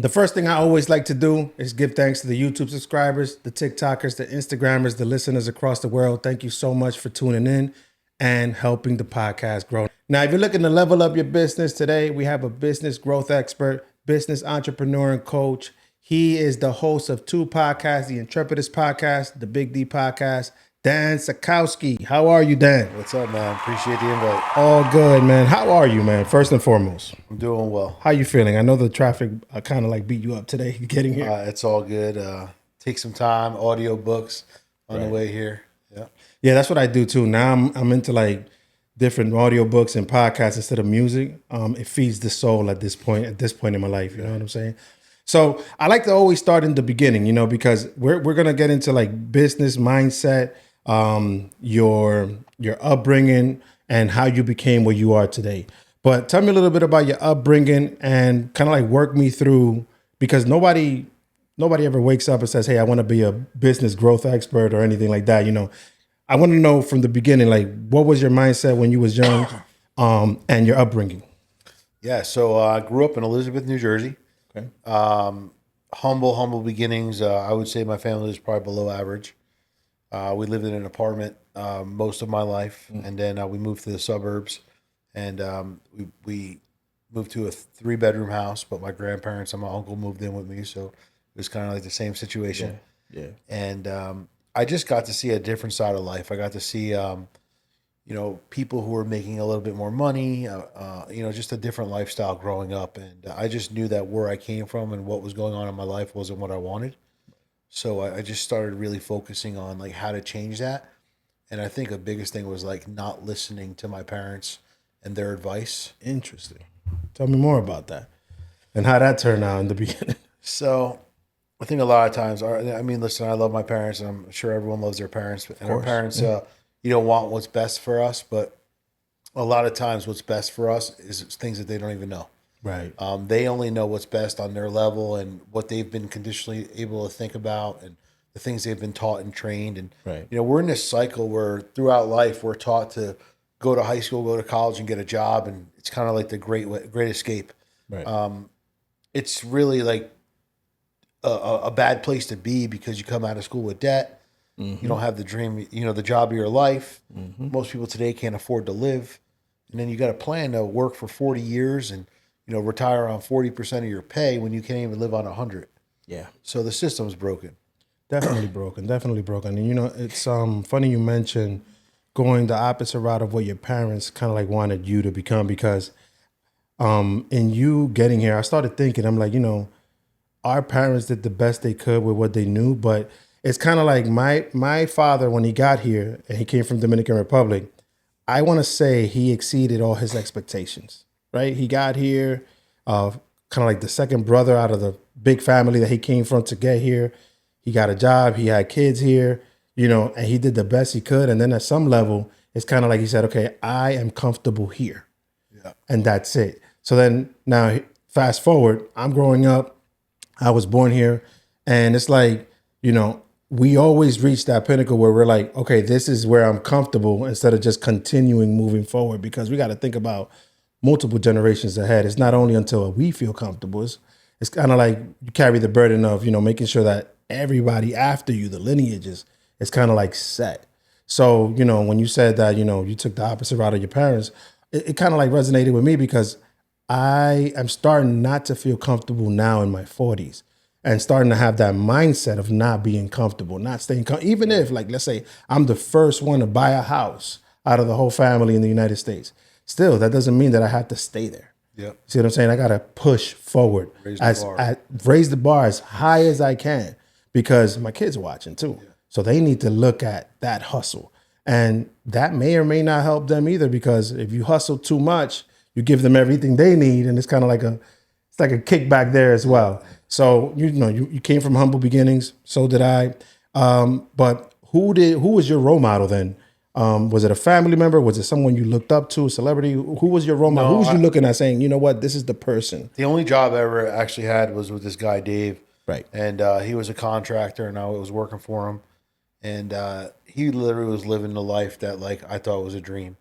The first thing I always like to do is give thanks to the YouTube subscribers, the TikTokers, the Instagrammers, the listeners across the world. Thank you so much for tuning in and helping the podcast grow. Now, if you're looking to level up your business today, we have a business growth expert, business entrepreneur, and coach. He is the host of two podcasts, the Intrepidist podcast, the Big D podcast, Dan Sachkowsky. How are you, Dan? What's up, man? Appreciate the invite. All good, man. How are you, man? First and foremost. I'm doing well. How you feeling? I know the traffic kind of like beat you up today getting here. It's all good. Take some time, audio books on the way here. Yeah. Yeah, that's what I do too. Now I'm into like different audiobooks and podcasts instead of music. It feeds the soul at this point in my life. You know what I'm saying? So I like to always start in the beginning, you know, because we're gonna get into like business mindset, your upbringing, and how you became what you are today. But tell me a little bit about your upbringing and kind of like work me through, because nobody ever wakes up and says, "Hey, I want to be a business growth expert" or anything like that. You know, I want to know from the beginning, like, what was your mindset when you was young, and your upbringing? Yeah. So I grew up in Elizabeth, New Jersey. Okay. Humble beginnings. I would say my family was probably below average. We lived in an apartment most of my life, and then we moved to the suburbs, and we moved to a 3-bedroom house. But my grandparents and my uncle moved in with me, so it was kind of like the same situation. Yeah. And I just got to see a different side of life. I got to see, people who were making a little bit more money, just a different lifestyle growing up. And I just knew that where I came from and what was going on in my life wasn't what I wanted. So I just started really focusing on like how to change that. And I think the biggest thing was like not listening to my parents and their advice. Interesting. Tell me more about that and how that turned out in the beginning. So I think a lot of times, listen, I love my parents, and I'm sure everyone loves their parents. And our parents, want what's best for us, but a lot of times what's best for us is things that they don't even know. Right. They only know what's best on their level and what they've been conditionally able to think about and the things they've been taught and trained. And, Right. We're in this cycle where throughout life, we're taught to go to high school, go to college and get a job. And it's kind of like the great escape. Right. It's really like a bad place to be because you come out of school with debt. You don't have the dream, the job of your life. Most people today can't afford to live. And then you got a plan to work for 40 years and, retire on 40% of your pay when you can't even live on 100. Yeah. So the system's broken. Definitely broken. And it's funny you mentioned going the opposite route of what your parents kind of like wanted you to become, because in you getting here, I started thinking, I'm like, our parents did the best they could with what they knew, but it's kind of like my father, when he got here and he came from Dominican Republic, I want to say he exceeded all his expectations, right? He got here, kind of like the second brother out of the big family that he came from to get here. He got a job, he had kids here, and he did the best he could. And then at some level, it's kind of like he said, okay, I am comfortable here. Yeah. And that's it. So then now fast forward, I'm growing up, I was born here, and it's like, we always reach that pinnacle where we're like, okay, this is where I'm comfortable, instead of just continuing moving forward, because we got to think about multiple generations ahead. It's not only until we feel comfortable. It's kind of like you carry the burden of, making sure that everybody after you, the lineage is kind of like set. So, when you said that, you took the opposite route of your parents, it kind of like resonated with me, because I am starting not to feel comfortable now in my 40s, and starting to have that mindset of not being comfortable, not staying even if, like, let's say I'm the first one to buy a house out of the whole family in the United States. Still, that doesn't mean that I have to stay there. Yeah. See what I'm saying? I got to push forward, raise the bar as high as I can, because my kids are watching too. Yeah. So they need to look at that hustle, and that may or may not help them either, because if you hustle too much, you give them everything they need, and it's kind of like a kickback there as well. So, you came from humble beginnings. So did I. But who was your role model then? Was it a family member? Was it someone you looked up to, a celebrity? Who was your role model? Who was you looking at saying, you know what, this is the person? The only job I ever actually had was with this guy, Dave. Right. And he was a contractor, and I was working for him. And he literally was living the life that, like, I thought was a dream.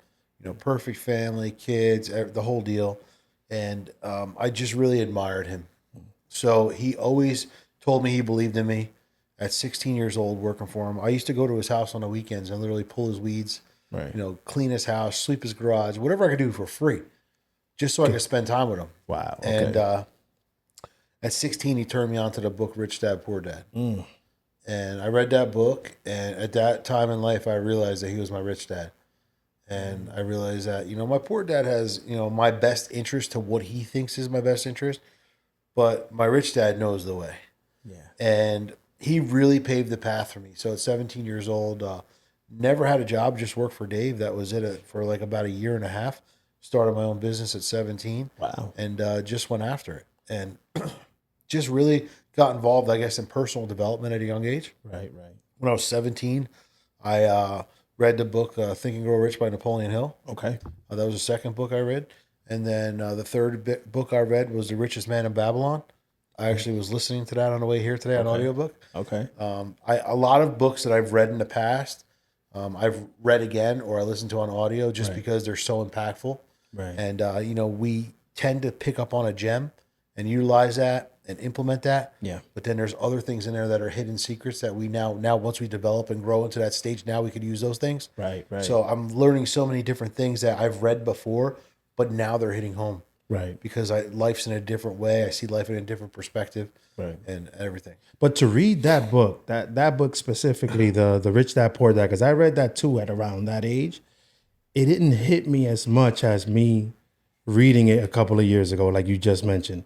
Perfect family, kids, the whole deal. And I just really admired him. So he always told me he believed in me. At 16 years old, working for him, I used to go to his house on the weekends and literally pull his weeds, Right. clean his house, sweep his garage, whatever I could do for free, just so I could spend time with him. Wow. Okay. And at 16, he turned me on to the book Rich Dad Poor Dad. And I read that book, and at that time in life, I realized that he was my rich dad. And I realized that, my poor dad has, my best interest to what he thinks is my best interest, but my rich dad knows the way. Yeah. And he really paved the path for me. So at 17 years old, never had a job, just worked for Dave. That was it for like about a year and a half. Started my own business at 17. Wow. And just went after it. And just really got involved, I guess, in personal development at a young age. Right. When I was 17, I read the book Think and Grow Rich by Napoleon Hill. Okay. That was the second book I read. And then the third book I read was The Richest Man in Babylon. I actually was listening to that on the way here today on audiobook. Okay. A lot of books that I've read in the past, I've read again or I listen to on audio just because they're so impactful. Right. And, we tend to pick up on a gem and utilize that and implement that. Yeah. But then there's other things in there that are hidden secrets that we now once we develop and grow into that stage, now we could use those things. Right. So I'm learning so many different things that I've read before, but now they're hitting home. Right. Because life's in a different way. I see life in a different perspective. Right. And everything. But to read that book, that book specifically, the Rich Dad Poor Dad, because I read that too at around that age, it didn't hit me as much as me reading it a couple of years ago, like you just mentioned.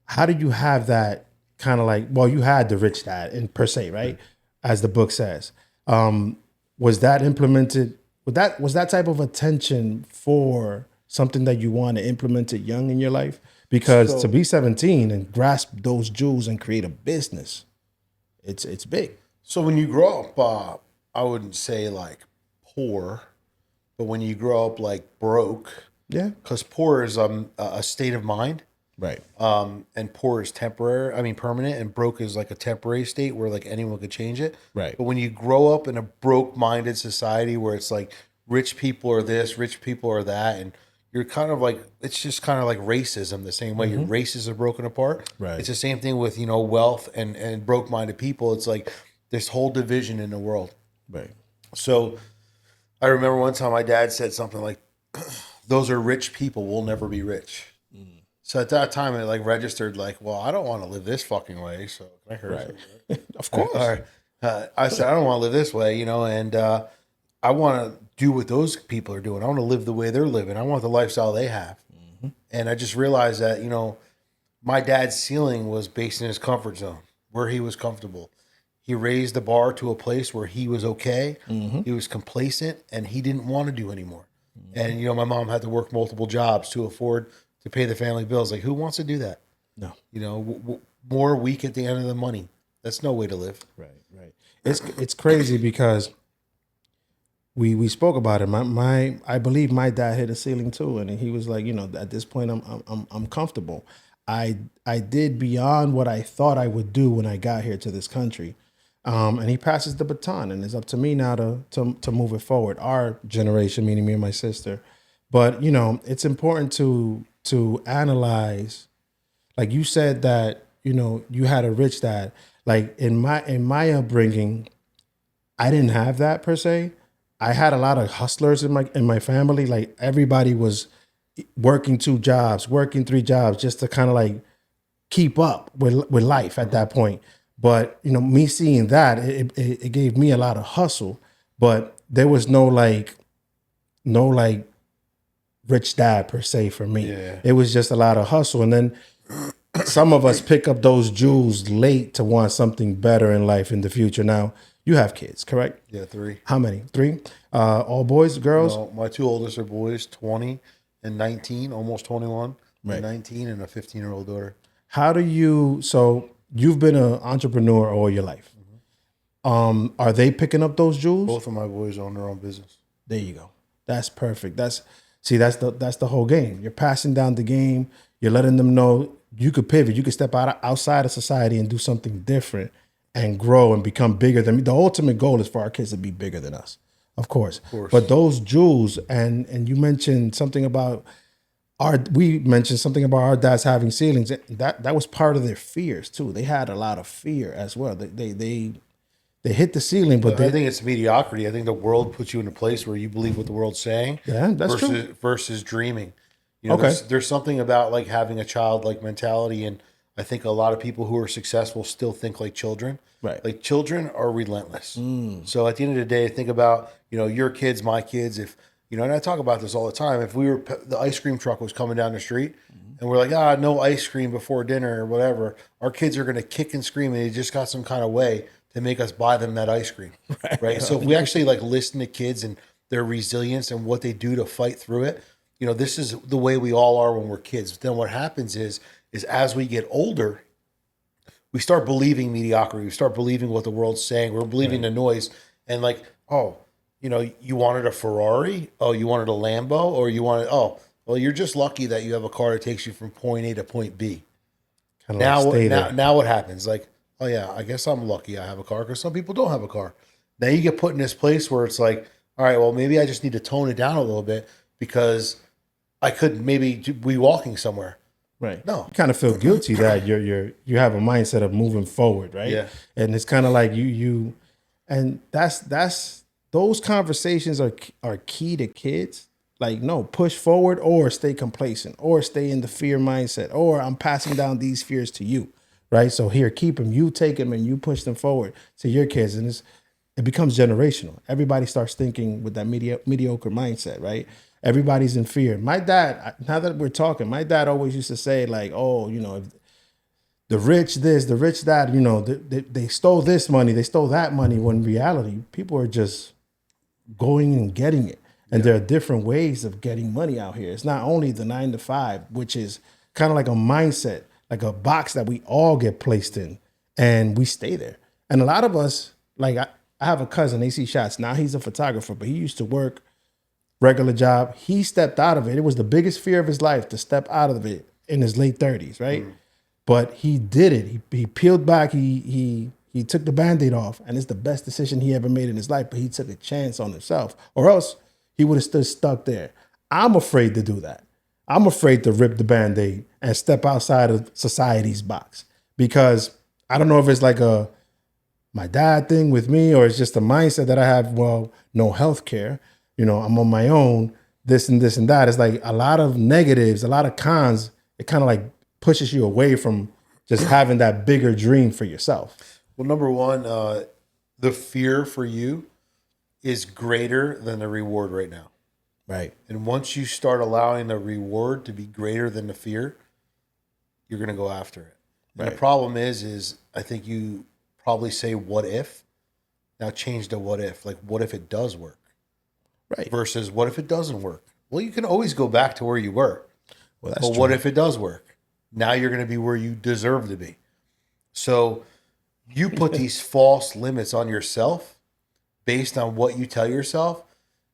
How did you have that kind of like, well, you had the Rich Dad in per se, right? As the book says. Was that implemented, was that type of attention for something that you want to implement it young in your life? Because to be 17 and grasp those jewels and create a business, it's big. So when you grow up, I wouldn't say like poor, but when you grow up like broke, Yeah. because poor is a state of mind. Right. And poor is temporary. I mean, permanent, and broke is like a temporary state where like anyone could change it. Right. But when you grow up in a broke-minded society where it's like rich people are this, rich people are that, and you're kind of like, it's just kind of like racism the same way your races are broken apart. Right. It's the same thing with, wealth and broke-minded people. It's like this whole division in the world. Right. So I remember one time my dad said something like, those are rich people, we'll never be rich. So at that time, it like registered like, well, I don't want to live this fucking way. So can I hear it? Of course. I said, I don't want to live this way, and I want to do what those people are doing. I want to live the way they're living. I want the lifestyle they have. And I just realized that, my dad's ceiling was based in his comfort zone, where he was comfortable. He raised the bar to a place where he was okay. He was complacent, and he didn't want to do anymore. And, my mom had to work multiple jobs to afford to pay the family bills. Like, who wants to do that? No. More weak at the end of the money. That's no way to live. Right. It's crazy because we spoke about it. I believe my dad hit a ceiling too, and he was like, at this point I'm comfortable. I did beyond what I thought I would do when I got here to this country. And he passes the baton, and it's up to me now to move it forward. Our generation, meaning me and my sister. But it's important to analyze. Like you said that you had a rich dad. Like in my upbringing, I didn't have that per se. I had a lot of hustlers in my family. Like everybody was working 2 jobs, working 3 jobs, just to kind of like keep up with life at that point. But me seeing that, it gave me a lot of hustle. But there was no rich dad per se for me. Yeah. It was just a lot of hustle. And then some of us pick up those jewels late to want something better in life in the future. Now, you have kids, correct? Yeah, 3. How many? 3? All boys, girls? No, my 2 oldest are boys, 20 and 19, almost 21, Right. and 19, and a 15-year-old daughter. How do you, so you've been an entrepreneur all your life. Are they picking up those jewels? Both of my boys own their own business. There you go. That's perfect. That's the whole game. You're passing down the game. You're letting them know you could pivot. You could step outside of society and do something different and grow and become bigger than me. The ultimate goal is for our kids to be bigger than us, of course. But those jewels, and you mentioned something about we mentioned something about our dads having ceilings. That was part of their fears too. They had a lot of fear as well. They hit the ceiling, but I think it's mediocrity. I think the world puts you in a place where you believe what the world's saying yeah, that's true. versus dreaming. You know, Okay, there's something about like having a childlike mentality, and I think a lot of people who are successful still think like children. right. Like children are relentless. So at the end of the day, think about, you know, your kids, my kids. If you know, and I talk about this all the time. If the ice cream truck was coming down the street, and we're like, no ice cream before dinner or whatever, our kids are going to kick and scream, and they just got some kind of way to make us buy them that ice cream, right? So if we actually like listen to kids and their resilience and what they do to fight through it, you know, this is the way we all are when we're kids. But then what happens is as we get older, we start believing mediocrity. We start believing what the world's saying. We're believing the noise, and like, oh, you know, you wanted a Ferrari, oh, you wanted a Lambo, or you wanted, oh, well, you're just lucky that you have a car that takes you from point A to point B. Kind of like stay there. Now what happens? Like, oh yeah, I guess I'm lucky I have a car because some people don't have a car. Now you get put in this place where it's like, all right, well, maybe I just need to tone it down a little bit because I could maybe be walking somewhere. Right. No. You kind of feel guilty that you have a mindset of moving forward, right? Yeah. And it's kind of like and that's those conversations are key to kids. Like, no, push forward or stay complacent or stay in the fear mindset, or I'm passing down these fears to you, right? So here, keep them. You take them and you push them forward to your kids, and it becomes generational. Everybody starts thinking with that mediocre mindset, right? Everybody's in fear. My dad, now that we're talking, my dad always used to say like, oh, you know, if the rich this, the rich that, you know, they stole this money, they stole that money, when in reality, people are just going and getting it. And there are different ways of getting money out here. It's not only the 9 to 5, which is kind of like a mindset, like a box that we all get placed in, and we stay there. And a lot of us, like I have a cousin, AC Shots. Now he's a photographer, but he used to work regular job. He stepped out of it. It was the biggest fear of his life to step out of it in his late 30s, right? But he did it. He peeled back. He took the Band-Aid off, and it's the best decision he ever made in his life. But he took a chance on himself, or else he would have stood stuck there. I'm afraid to do that. I'm afraid to rip the Band-Aid and step outside of society's box, because I don't know if it's like my dad thing with me, or it's just a mindset that I have. Well, no health care. You know, I'm on my own, this and this and that. It's like a lot of negatives, a lot of cons. It kind of like pushes you away from just having that bigger dream for yourself. Well, number one, the fear for you is greater than the reward right now. Right. And once you start allowing the reward to be greater than the fear, you're going to go after it. And Right. the problem is I think you probably say, what if? Now change to what if. Like, what if it does work? Right. Versus what if it doesn't work? Well, you can always go back to where you were. Well, that's But true. what if it does work? Now you're going to be where you deserve to be. So you put these false limits on yourself based on what you tell yourself,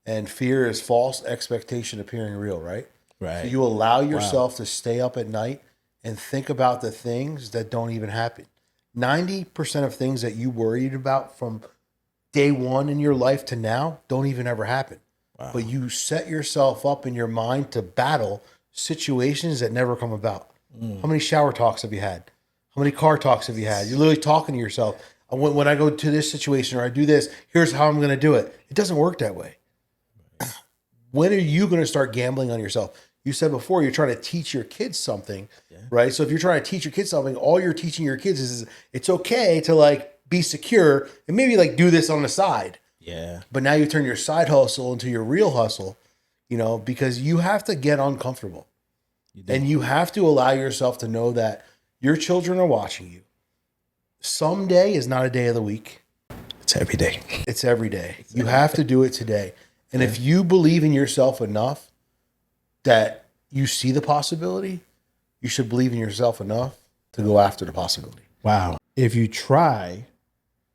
and fear is false expectation appearing real, right? Right. So you allow yourself to stay up at night and think about the things that don't even happen. 90% of things that you worried about from day one in your life to now don't even ever happen. Wow. But you set yourself up in your mind to battle situations that never come about. How many shower talks have you had? How many car talks have you had? You're literally talking to yourself. When I go to this situation or I do this, here's how I'm going to do it. It doesn't work that way. When are you going to start gambling on yourself? You said before you're trying to teach your kids something, right? So if you're trying to teach your kids something, all you're teaching your kids is it's okay to like be secure and maybe like do this on the side. Yeah. But now you turn your side hustle into your real hustle, you know, because you have to get uncomfortable. And you have to allow yourself to know that your children are watching you. Someday is not a day of the week. It's every day. It's every day. You have to do it today. And if you believe in yourself enough that you see the possibility, you should believe in yourself enough to go after the possibility. Wow. If you try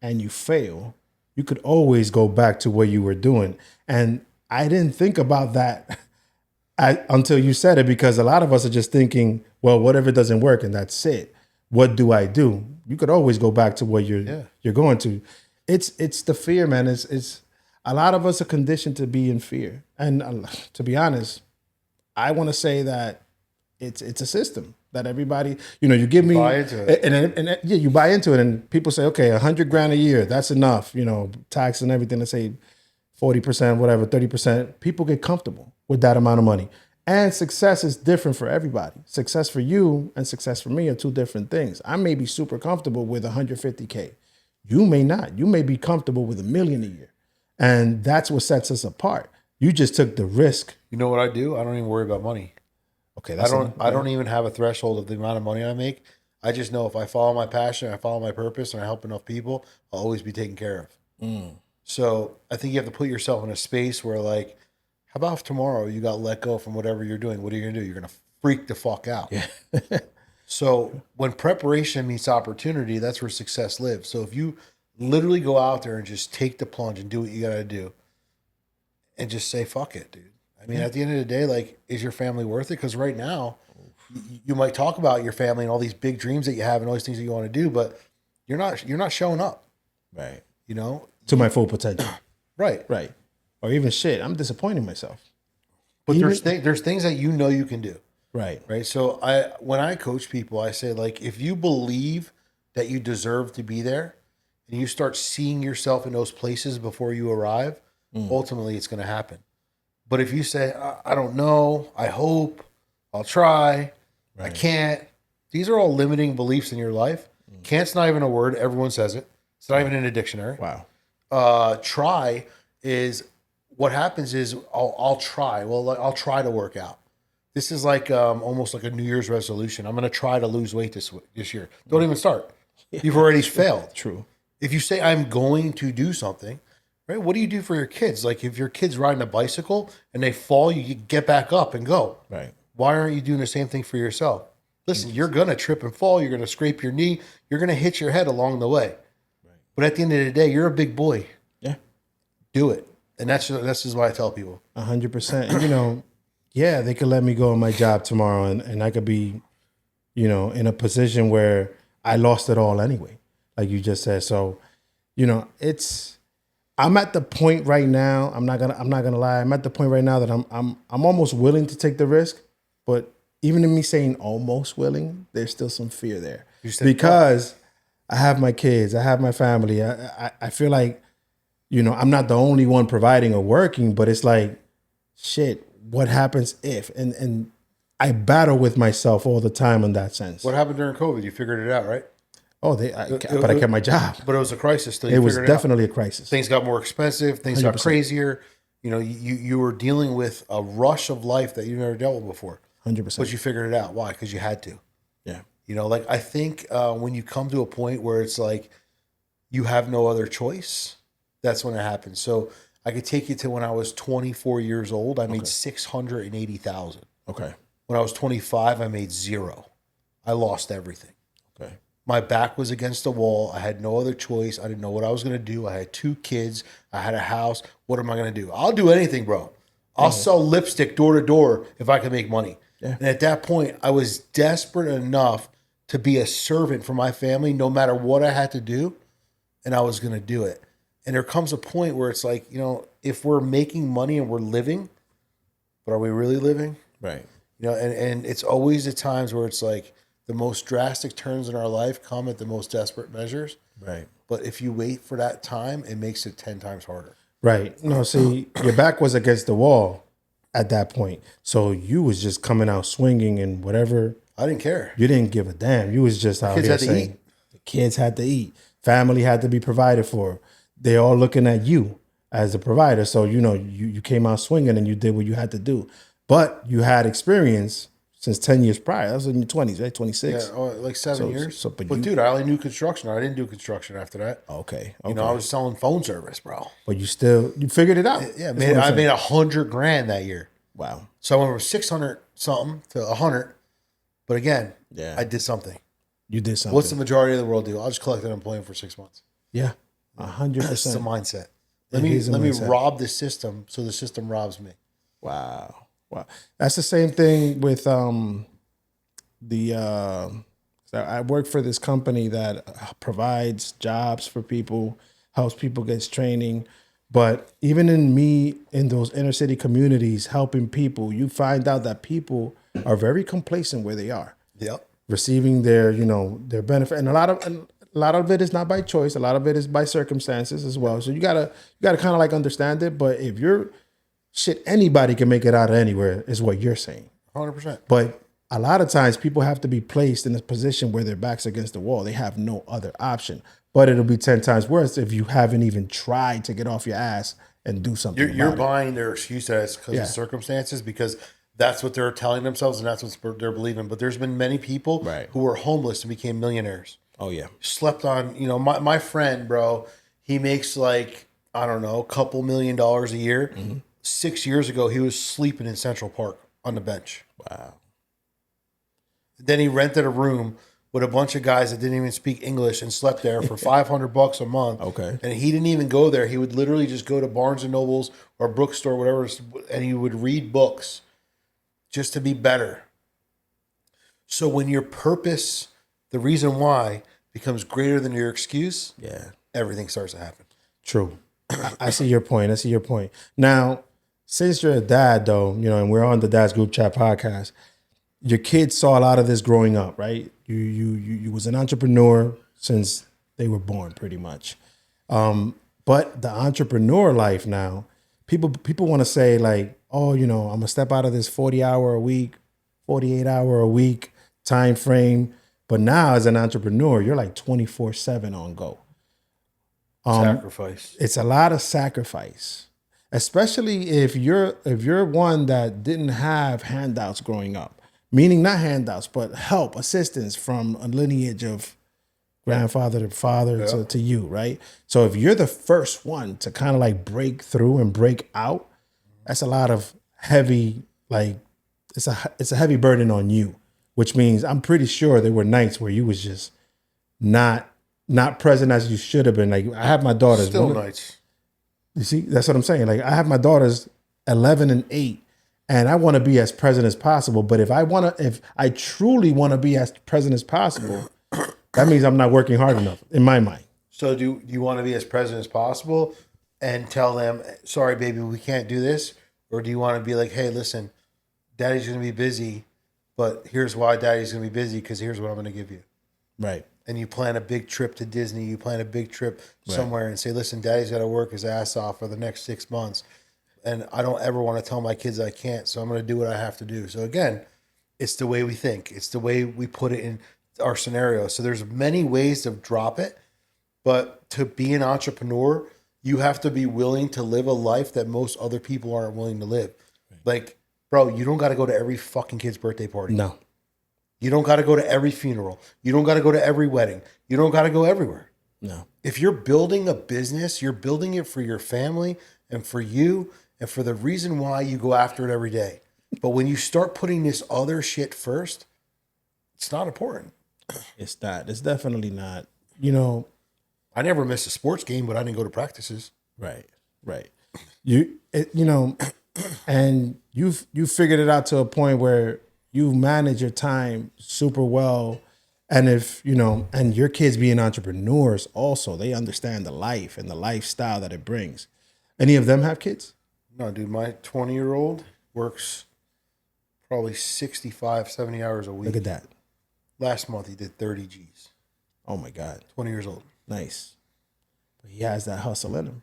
and you fail, you could always go back to what you were doing. And I didn't think about that until you said it, because a lot of us are just thinking, well, what if it doesn't work and that's it? What do I do? You could always go back to what you're going to. It's the fear, man. It's a lot of us are conditioned to be in fear. And to be honest, I want to say that it's a system that everybody, you give me, buy into it. and yeah, you buy into it, and people say, okay, $100,000 a year, that's enough, tax and everything. Let's say 40%, whatever, 30%. People get comfortable with that amount of money. And success is different for everybody. Success for you and success for me are two different things. I may be super comfortable with 150K. You may not. You may be comfortable with $1 million a year. And that's what sets us apart. You just took the risk. You know what I do? I don't even worry about money. Okay, I don't even have a threshold of the amount of money I make. I just know if I follow my passion, I follow my purpose, and I help enough people, I'll always be taken care of. So I think you have to put yourself in a space where, like, how about if tomorrow you got let go from whatever you're doing? What are you going to do? You're going to freak the fuck out. Yeah. So when preparation meets opportunity, that's where success lives. So if you literally go out there and just take the plunge and do what you got to do and just say, fuck it, dude. I mean, at the end of the day, like, is your family worth it? Because right now, you might talk about your family and all these big dreams that you have and all these things that you want to do, but you're not showing up. Right. To my full potential. Right. Right. Or even shit, I'm disappointing myself. But there's things that you can do. Right. Right. So when I coach people, I say, like, if you believe that you deserve to be there and you start seeing yourself in those places before you arrive, ultimately it's going to happen. But if you say, I don't know, I hope, I'll try, I can't, these are all limiting beliefs in your life. Can't's not even a word. Everyone says it. It's not even in a dictionary. Wow. Try is, what happens is I'll try. Well, like, I'll try to work out. This is like almost like a New Year's resolution. I'm going to try to lose weight this year. Don't even start. You've already failed. True. If you say, I'm going to do something, right? What do you do for your kids? Like, if your kid's riding a bicycle and they fall, you get back up and go. Right. Why aren't you doing the same thing for yourself? Listen, you're going to trip and fall. You're going to scrape your knee. You're going to hit your head along the way. Right. But at the end of the day, you're a big boy. Yeah. Do it. And that's just what I tell people. 100%. Yeah, they could let me go on my job tomorrow and I could be, in a position where I lost it all anyway, like you just said. So, I'm at the point right now, I'm not gonna lie. I'm at the point right now that I'm almost willing to take the risk, but even in me saying almost willing, there's still some fear there. Because I have my kids, I have my family. I feel like, I'm not the only one providing or working, but it's like, shit, what happens if? And I battle with myself all the time in that sense. What happened during COVID? You figured it out, right? Oh, but I kept my job. But it was a crisis. Still, it was definitely a crisis. Things got more expensive. Things 100%. Got crazier. You were dealing with a rush of life that you never dealt with before. 100%. But you figured it out. Why? Because you had to. Yeah. Like, I think when you come to a point where it's like you have no other choice, that's when it happens. So I could take you to when I was 24 years old. I made $680,000. Okay. When I was 25, I made zero. I lost everything. Okay. My back was against the wall. I had no other choice. I didn't know what I was going to do. I had 2 kids. I had a house. What am I going to do? I'll do anything, bro. I'll sell lipstick door to door if I can make money. Yeah. And at that point, I was desperate enough to be a servant for my family, no matter what I had to do, and I was going to do it. And there comes a point where it's like, if we're making money and we're living, but are we really living? Right. And it's always the times where it's like the most drastic turns in our life come at the most desperate measures. Right. But if you wait for that time, it makes it 10 times harder. Right. No, see, your back was against the wall at that point. So you was just coming out swinging and whatever. I didn't care. You didn't give a damn. You was just out here saying the kids had to eat. Family had to be provided for. They all looking at you as a provider. So, you came out swinging and you did what you had to do. But you had experience since 10 years prior. That was in your 20s, right? 26? Yeah, like 7 years. But dude, I only knew construction. I didn't do construction after that. Okay. I was selling phone service, bro. But you figured it out. Yeah, man. I made $100,000 that year. Wow. So I went from 600 something to 100. But again, I did something. You did something. What's the majority of the world do? I'll just collect unemployment for 6 months. Yeah. 100%. That's the mindset. Let me rob the system so the system robs me. Wow. That's the same thing with I work for this company that provides jobs for people, helps people get training. But even in me, in those inner city communities, helping people, you find out that people are very complacent where they are, Yep. receiving their, their benefit. And a lot of it is not by choice. A lot of it is by circumstances as well. So you gotta kind of like understand it. But if you're shit, anybody can make it out of anywhere, is what you're saying. 100%. But a lot of times people have to be placed in a position where their back's against the wall. They have no other option. But it'll be 10 times worse if you haven't even tried to get off your ass and do something. You're about it. buying their excuse that it's because Yeah. of circumstances, because that's what they're telling themselves and that's what they're believing. But there's been many people Right. who were homeless and became millionaires. Oh yeah. Slept on, my friend, bro, he makes like, I don't know, a couple $1 million a year. 6 years ago, he was sleeping in Central Park on the bench. Wow. Then he rented a room with a bunch of guys that didn't even speak English and slept there for $500 a month. Okay. And he didn't even go there. He would literally just go to Barnes and Nobles or Bookstore, whatever, and he would read books just to be better. So when your purpose, the reason why, becomes greater than your excuse, Yeah. everything starts to happen. True. I see your point. I see your point. Now, since you're a dad, though, and we're on the Dad's Group Chat podcast, your kids saw a lot of this growing up, right? You was an entrepreneur since they were born, pretty much. But the entrepreneur life now, people want to say like, oh, I'm gonna step out of this 40-hour a week, 48-hour a week time frame. But now as an entrepreneur, you're like 24/7 on go. Sacrifice. It's a lot of sacrifice, especially if you're one that didn't have handouts growing up. Meaning not handouts, but help, assistance from a lineage of grandfather to father to you, right? So if you're the first one to kind of like break through and break out, that's a lot of heavy, like it's a heavy burden on you, which means I'm pretty sure there were nights where you was just not present as you should have been. Like I have my daughters. Still nights. You see, that's what I'm saying. Like I have my daughters 11 and 8. And I want to be as present as possible. But if I truly want to be as present as possible, that means I'm not working hard enough in my mind. So do you want to be as present as possible and tell them, sorry, baby, we can't do this? Or do you want to be like, hey, listen, daddy's going to be busy, but here's why daddy's going to be busy, because here's what I'm going to give you. Right. And you plan a big trip to Disney, you plan a big trip somewhere and say, listen, daddy's got to work his ass off for the next 6 months. And I don't ever want to tell my kids I can't, so I'm going to do what I have to do. So again, it's the way we think. It's the way we put it in our scenario. So there's many ways to drop it, but to be an entrepreneur, you have to be willing to live a life that most other people aren't willing to live. Right. Like, bro, you don't got to go to every fucking kid's birthday party. No. You don't got to go to every funeral. You don't got to go to every wedding. You don't got to go everywhere. No. If you're building a business, you're building it for your family and for you, and for the reason why you go after it every day. But when you start putting this other shit first, it's not important. It's not. It's definitely not. I never missed a sports game, but I didn't go to practices. Right. And you figured it out to a point where you manage your time super well. And if, and your kids being entrepreneurs also, they understand the life and the lifestyle that it brings. Any of them have kids? No, dude, my 20-year-old works probably 65, 70 hours a week. Look at that. Last month, he did 30 G's. Oh, my God. 20 years old. Nice. But he has that hustle in him.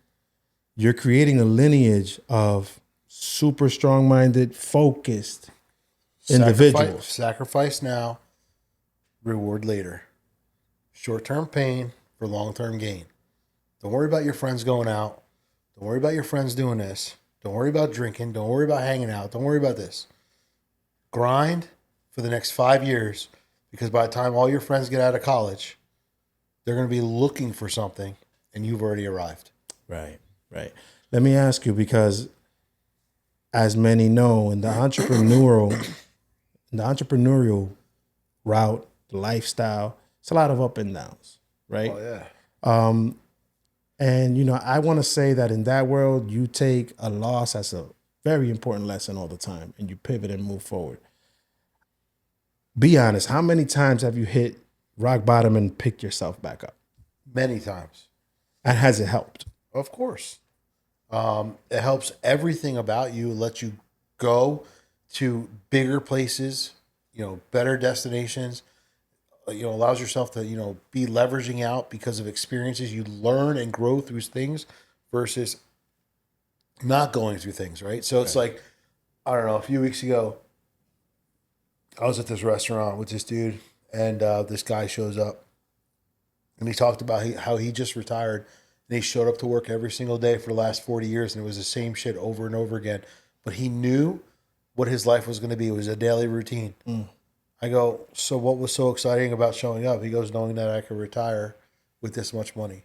You're creating a lineage of super strong-minded, focused individuals. Sacrifice now, reward later. Short-term pain for long-term gain. Don't worry about your friends going out. Don't worry about your friends doing this. Don't worry about drinking. Don't worry about hanging out. Don't worry about this. Grind for the next 5 years, because by the time all your friends get out of college, they're going to be looking for something and you've already arrived. Right. Let me ask you, because as many know, in the entrepreneurial route, the lifestyle, it's a lot of up and downs, right? Oh, yeah. And, I want to say that in that world, you take a loss as a very important lesson all the time, and you pivot and move forward. Be honest, how many times have you hit rock bottom and picked yourself back up? Many times. And has it helped? Of course. It helps everything about you. It lets you go to bigger places, better destinations. Allows yourself to, be leveraging out because of experiences. You learn and grow through things versus not going through things, right? So it's like, I don't know, a few weeks ago, I was at this restaurant with this dude, and this guy shows up, and he talked about how he just retired, and he showed up to work every single day for the last 40 years, and it was the same shit over and over again. But he knew what his life was going to be. It was a daily routine. I go, so what was so exciting about showing up? He goes, knowing that I could retire with this much money.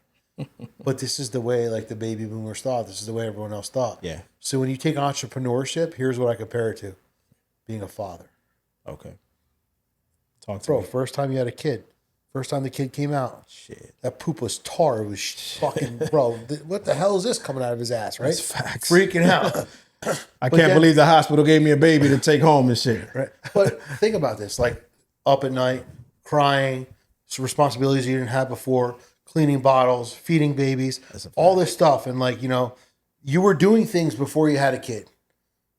But this is the way, like, the baby boomers thought. This is the way everyone else thought. Yeah. So when you take entrepreneurship, here's what I compare it to: being a father. Okay. Talk to Bro, me. first time you had a kid, first time the kid came out, Shit. that poop was tar. It was fucking, bro, what the hell is this coming out of his ass, right? That's facts. Freaking out. I can't believe the hospital gave me a baby to take home and shit. Right. But think about this, like, up at night, crying, some responsibilities you didn't have before, cleaning bottles, feeding babies, all this stuff. And, like, you were doing things before you had a kid.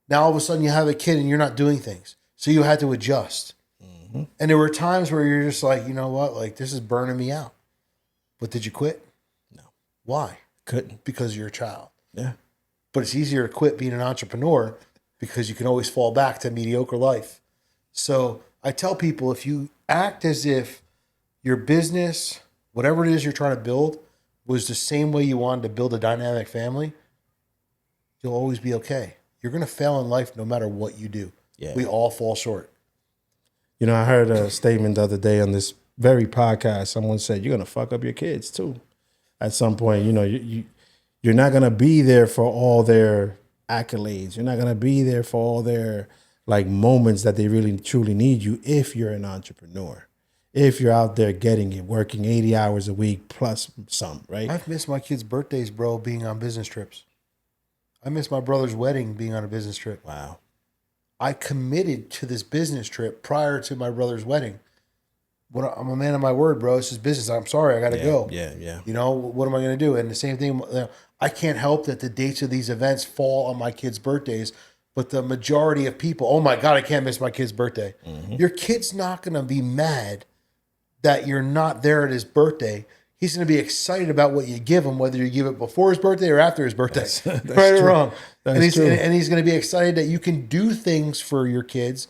Now all of a sudden you have a kid and you're not doing things. So you had to adjust. And there were times where you're just like, you know what, like, this is burning me out. But did you quit? No. Why? Couldn't. Because you're a child. Yeah. But it's easier to quit being an entrepreneur because you can always fall back to mediocre life. So I tell people, if you act as if your business, whatever it is you're trying to build, was the same way you wanted to build a dynamic family, you'll always be okay. You're going to fail in life no matter what you do. Yeah. We all fall short. I heard a statement the other day on this very podcast. Someone said, you're going to fuck up your kids too. At some point, you're not going to be there for all their accolades. You're not going to be there for all their, like, moments that they really truly need you if you're an entrepreneur. If you're out there getting it, working 80 hours a week plus some, right? I've missed my kids' birthdays, bro, being on business trips. I missed my brother's wedding being on a business trip. Wow. I committed to this business trip prior to my brother's wedding. I'm a man of my word, bro. This is business. I'm sorry. I got to go. Yeah. What am I going to do? And the same thing, I can't help that the dates of these events fall on my kids' birthdays, but the majority of people, oh my God, I can't miss my kid's birthday. Your kid's not going to be mad that you're not there at his birthday. He's going to be excited about what you give him, whether you give it before his birthday or after his birthday. That's right or true. wrong. That's and he's true. and he's going to be excited that you can do things for your kids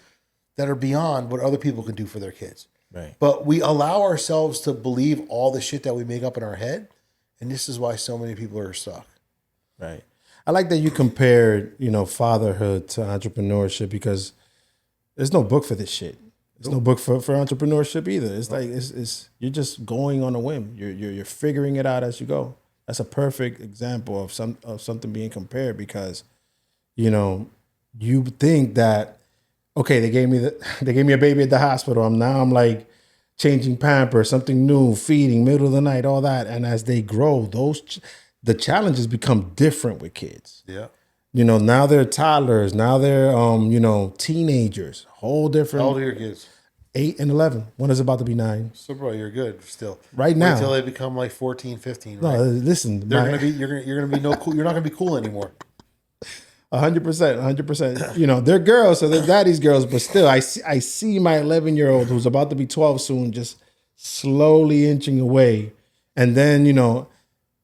that are beyond what other people can do for their kids. Right. But we allow ourselves to believe all the shit that we make up in our head, and this is why so many people are stuck. Right. I like that you compared, fatherhood to entrepreneurship, because there's no book for this shit. There's no book for entrepreneurship either. It's like it's you're just going on a whim. You're figuring it out as you go. That's a perfect example of something being compared, because you think that, okay, they gave me a baby at the hospital. I'm like changing Pampers, something new, feeding, middle of the night, all that. And as they grow, the challenges become different with kids. Yeah. Now they're toddlers. Now they're teenagers. Whole different. How old are your kids? 8 and 11. One is about to be 9. So, bro, you're good still. Right now. Until they become like 14, 15. No, Right? listen. You're gonna be no cool. You're not gonna be cool anymore. 100%. They're girls, so they're daddy's girls. But still, I see my 11-year-old who's about to be 12 soon, just slowly inching away. And then,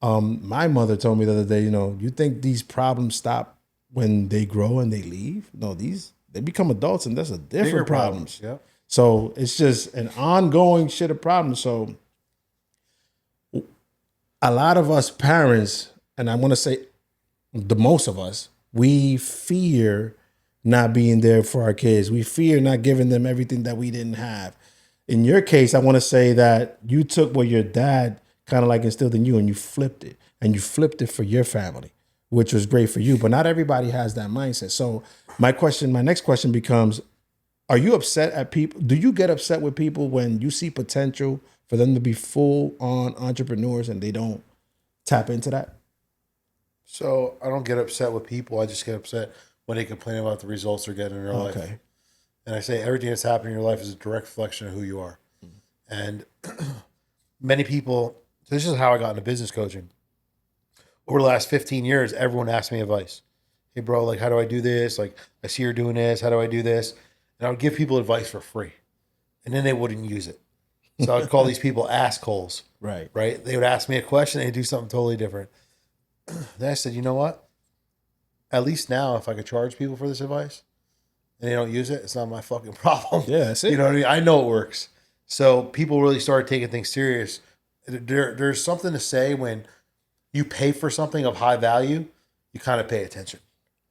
my mother told me the other day, you think these problems stop when they grow and they leave? No, they become adults, and that's a different Bigger problems. Yeah. So it's just an ongoing shit of problems. So a lot of us parents, and I want to say the most of us, we fear not being there for our kids. We fear not giving them everything that we didn't have. In your case, I want to say that you took what your dad kind of like instilled in you, and you flipped it. And you flipped it for your family, which was great for you. But not everybody has that mindset. So my next question becomes, are you upset at people? Do you get upset with people when you see potential for them to be full-on entrepreneurs and they don't tap into that? So I don't get upset with people. I just get upset when they complain about the results they're getting in their life. And I say everything that's happening in your life is a direct reflection of who you are. And many people, this is how I got into business coaching. over the last 15 years, everyone asked me advice. Hey, bro, like, how do I do this? Like, I see you're doing this. How do I do this? And I would give people advice for free, and then they wouldn't use it. So I'd call these people assholes. Right. Right? They would ask me a question, they'd do something totally different. Then I said, you know what? At least now, if I could charge people for this advice and they don't use it, it's not my fucking problem. Yeah, that's it. You know what I mean? I know it works. So people really started taking things serious. There's something to say when you pay for something of high value, you kind of pay attention.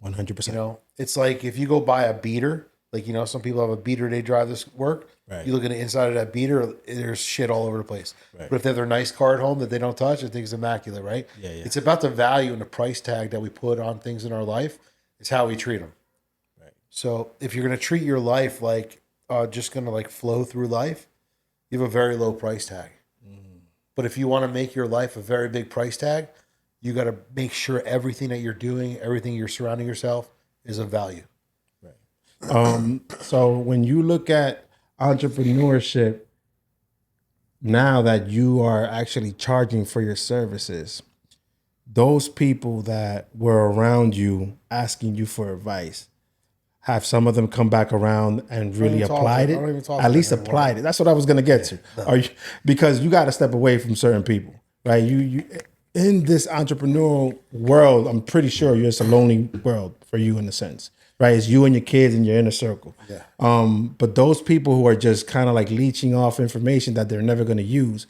100%. You know, it's like if you go buy a beater, like, you know, some people have a beater they drive this work. Right. You look at the inside of that beater, there's shit all over the place. Right. But if they have their nice car at home that they don't touch, I think it's immaculate, right? Yeah, yeah. It's about the value and the price tag that we put on things in our life. It's how we treat them. Right. So if you're going to treat your life like just going to like flow through life, you have a very low price tag. But if you want to make your life a very big price tag, you got to make sure everything that you're doing, everything you're surrounding yourself is of value. So when you look at entrepreneurship, now that you are actually charging for your services, those people that were around you asking you for advice, have some of them come back around and really applied it? At least applied it. That's what I was going to get to. Are you, because you got to step away from certain people, right? You in this entrepreneurial world, I'm pretty sure it's a lonely world for you in a sense, right? It's you and your kids and your inner circle. Yeah. But those people who are just kind of like leeching off information that they're never going to use,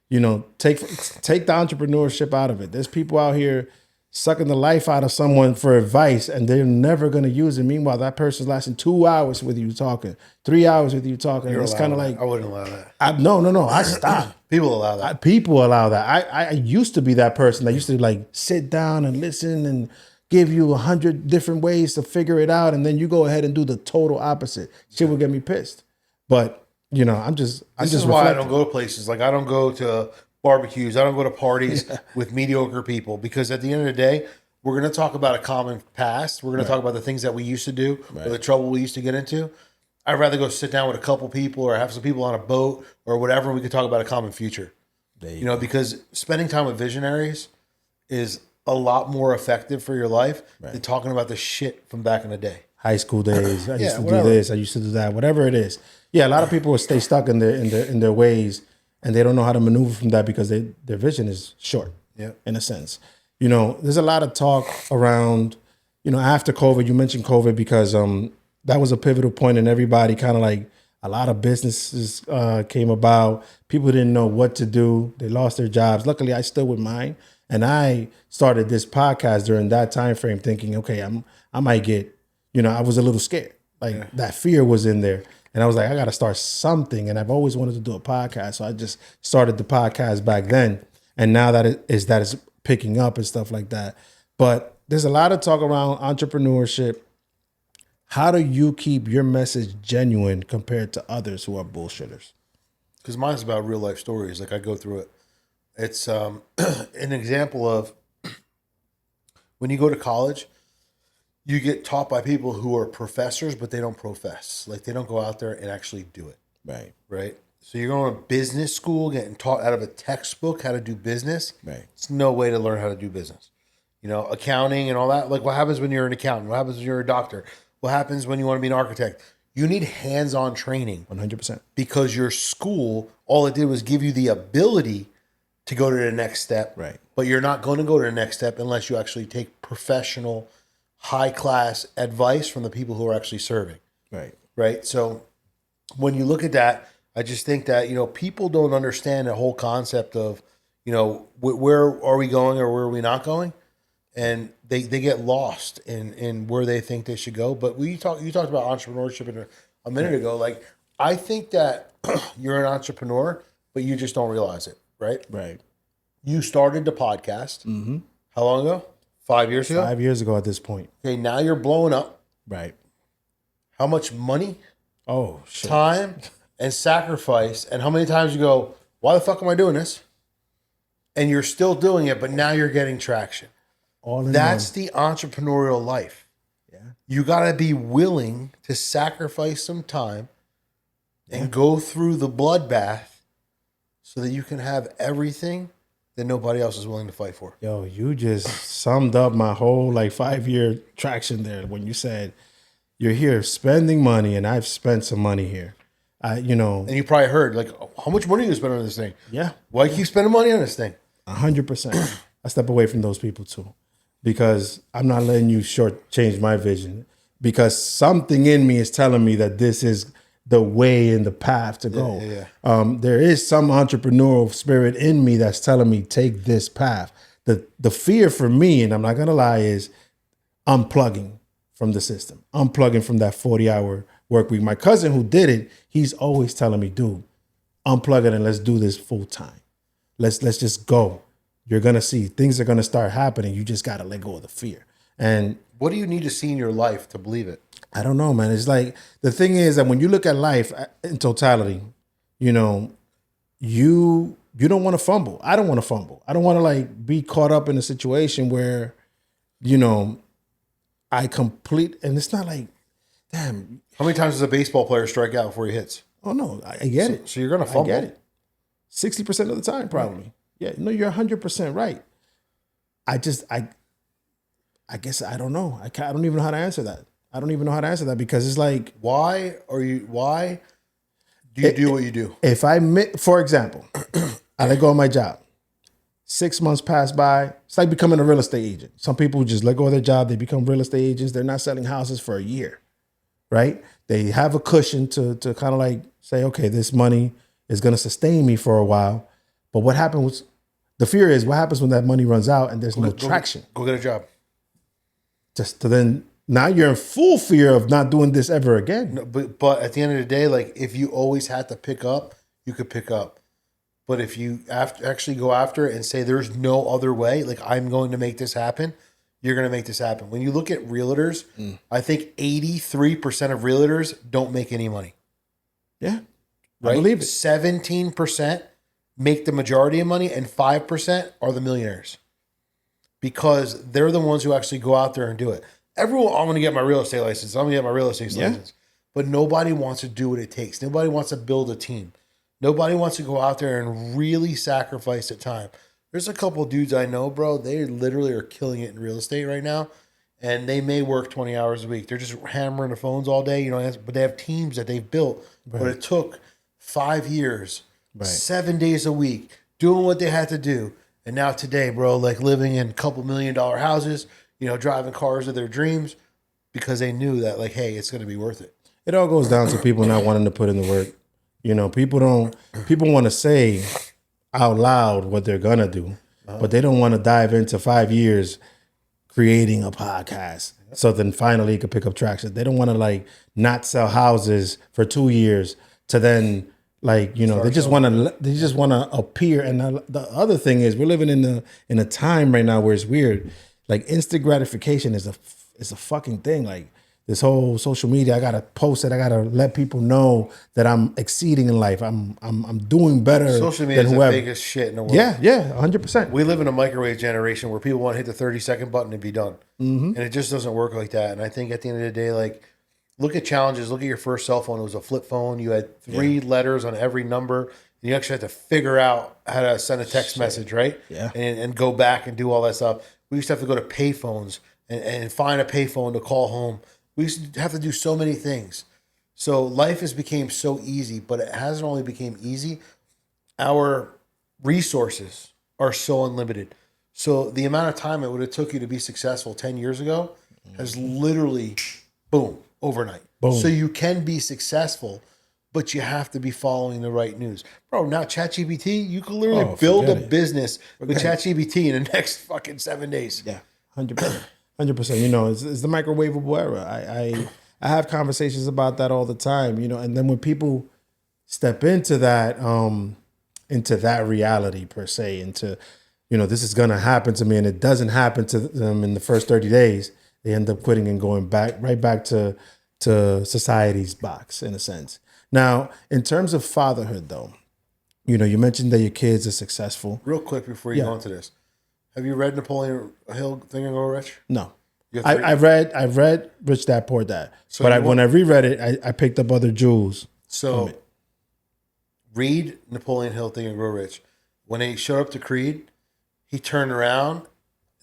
you know, take the entrepreneurship out of it. There's people out here sucking the life out of someone for advice and they're never going to use it. Meanwhile, that person's lasting 2 hours with you talking, 3 hours with you talking. It's kind of like, I wouldn't allow that. No. I stopped. People allow that. People allow that. I used to be that person that used to like sit down and listen and give you 100 different ways to figure it out. And then you go ahead and do the total opposite. Shit would get me pissed. But you know, this is why I don't go to places. Like I don't go to barbecues. I don't go to parties with mediocre people, because at the end of the day, we're going to talk about a common past. We're going to talk about the things that we used to do or the trouble we used to get into. I'd rather go sit down with a couple people or have some people on a boat or whatever. And we could talk about a common future, you know, because spending time with visionaries is a lot more effective for your life than talking about the shit from back in the day. High school days. I used to do this. I used to do that. Whatever it is. Yeah, a lot of people will stay stuck in their ways, and they don't know how to maneuver from that because their vision is short. Yeah, in a sense. You know, there's a lot of talk around, you know, after COVID. You mentioned COVID because that was a pivotal point, and everybody kind of like a lot of businesses came about. People didn't know what to do. They lost their jobs. Luckily, I still with mine, and I started this podcast during that time frame, thinking, okay, I might get. You know, I was a little scared. Like that fear was in there. And I was like, I got to start something. And I've always wanted to do a podcast. So I just started the podcast back then. And now that it's picking up and stuff like that. But there's a lot of talk around entrepreneurship. How do you keep your message genuine compared to others who are bullshitters? Because mine's about real life stories. Like I go through it. It's an example of when you go to college, you get taught by people who are professors, but they don't profess. Like they don't go out there and actually do it. Right. Right. So you're going to business school, getting taught out of a textbook how to do business. Right. It's no way to learn how to do business. You know, accounting and all that. Like what happens when you're an accountant? What happens when you're a doctor? What happens when you want to be an architect? You need hands-on training. 100%. Because your school, all it did was give you the ability to go to the next step. Right. But you're not going to go to the next step unless you actually take professional, high-class advice from the people who are actually serving. Right. Right. So when you look at that, I just think that, you know, people don't understand the whole concept of, you know, where are we going or where are we not going? And they get lost in where they think they should go. But you talked about entrepreneurship a minute ago. Like, I think that you're an entrepreneur, but you just don't realize it. Right. Right. You started the podcast. Mm-hmm. How long ago? 5 years ago? 5 years ago at this point. Okay, now you're blowing up. Right. How much money, shit. time, and sacrifice, and how many times you go, why the fuck am I doing this? And you're still doing it, but now you're getting traction. That's the entrepreneurial life. Yeah. You got to be willing to sacrifice some time and go through the bloodbath so that you can have everything that nobody else is willing to fight for. Yo, you just summed up my whole like 5-year traction there when you said you're here spending money and I've spent some money here. And you probably heard, like, how much money are you spending on this thing? Yeah. Why you keep spending money on this thing? 100%. I step away from those people too, because I'm not letting you shortchange my vision, because something in me is telling me that this is the way and the path to go. There is some entrepreneurial spirit in me that's telling me take this path. The fear for me, and I'm not gonna lie, is unplugging from the system, unplugging from that 40-hour work week. My cousin who did it, he's always telling me, dude, unplug it and let's do this full time. Let's just go. You're gonna see things are gonna start happening. You just gotta let go of the fear. And what do you need to see in your life to believe it? I don't know, man. It's like, the thing is that when you look at life in totality, you don't want to fumble. I don't want to fumble. I don't want to like be caught up in a situation where, I complete, and it's not like, damn. How many times does a baseball player strike out before he hits? Oh no, I get it. So you're gonna fumble. I get it. 60% of the time, probably. Right. Yeah, no, you're 100% right. I guess I don't know. I don't even know how to answer that. I don't even know how to answer that, because it's like, why do you do what you do? If for example, I let go of my job. 6 months pass by. It's like becoming a real estate agent. Some people just let go of their job. They become real estate agents. They're not selling houses for a year, right? They have a cushion to kind of like say, okay, this money is going to sustain me for a while. But what happens? The fear is, what happens when that money runs out and there's no traction? Go get a job. Just to then, now you're in full fear of not doing this ever again. No, but at the end of the day, like, if you always had to pick up, you could pick up. But if you actually go after it and say there's no other way, like, I'm going to make this happen, you're going to make this happen. When you look at realtors, I think 83% of realtors don't make any money. Yeah, right? I believe it. 17% make the majority of money, and 5% are the millionaires, because they're the ones who actually go out there and do it. Everyone, I'm going to get my real estate license. I'm going to get my real estate license. But nobody wants to do what it takes. Nobody wants to build a team. Nobody wants to go out there and really sacrifice the time. There's a couple of dudes I know, bro. They literally are killing it in real estate right now. And they may work 20 hours a week. They're just hammering the phones all day, but they have teams that they've built. Right. But it took 5 years, 7 days a week, doing what they had to do. And now today, bro, like living in a couple $1 million houses, driving cars of their dreams, because they knew that, like, hey, it's going to be worth it. It all goes down to people not wanting to put in the work. People want to say out loud what they're going to do, but they don't want to dive into 5 years creating a podcast. So then finally it could pick up traction. They don't want to like not sell houses for 2 years to then like, they just want to appear. And the other thing is, we're living in a time right now where it's weird. Like, instant gratification is a fucking thing. Like, this whole social media, I gotta post it. I gotta let people know that I'm exceeding in life. I'm doing better. Social media is the biggest shit in the world. Yeah, 100%. We live in a microwave generation where people want to hit the 30-second button and be done, and it just doesn't work like that. And I think at the end of the day, like, look at challenges. Look at your first cell phone. It was a flip phone. You had 3 letters on every number. And you actually had to figure out how to send a text message, right? Yeah, and go back and do all that stuff. We used to have to go to payphones and find a payphone to call home. We used to have to do so many things. So life has become so easy, but it hasn't only become easy. Our resources are so unlimited. So the amount of time it would have took you to be successful 10 years ago has literally, boom, overnight. Boom. So you can be successful, but you have to be following the right news. Bro, now ChatGPT, you can literally build a business with ChatGPT in the next fucking 7 days. Yeah, 100%. 100%. It's the microwavable era. I have conversations about that all the time, and then when people step into that reality per se, into, this is going to happen to me, and it doesn't happen to them in the first 30 days, they end up quitting and going right back to society's box, in a sense. Now, in terms of fatherhood, though, you mentioned that your kids are successful. Real quick before you go into this, have you read Napoleon Hill, Think and Grow Rich? No. I've read Rich Dad Poor Dad, so but when I reread it, I picked up other jewels. So read Napoleon Hill, Think and Grow Rich. When they showed up to Creed, he turned around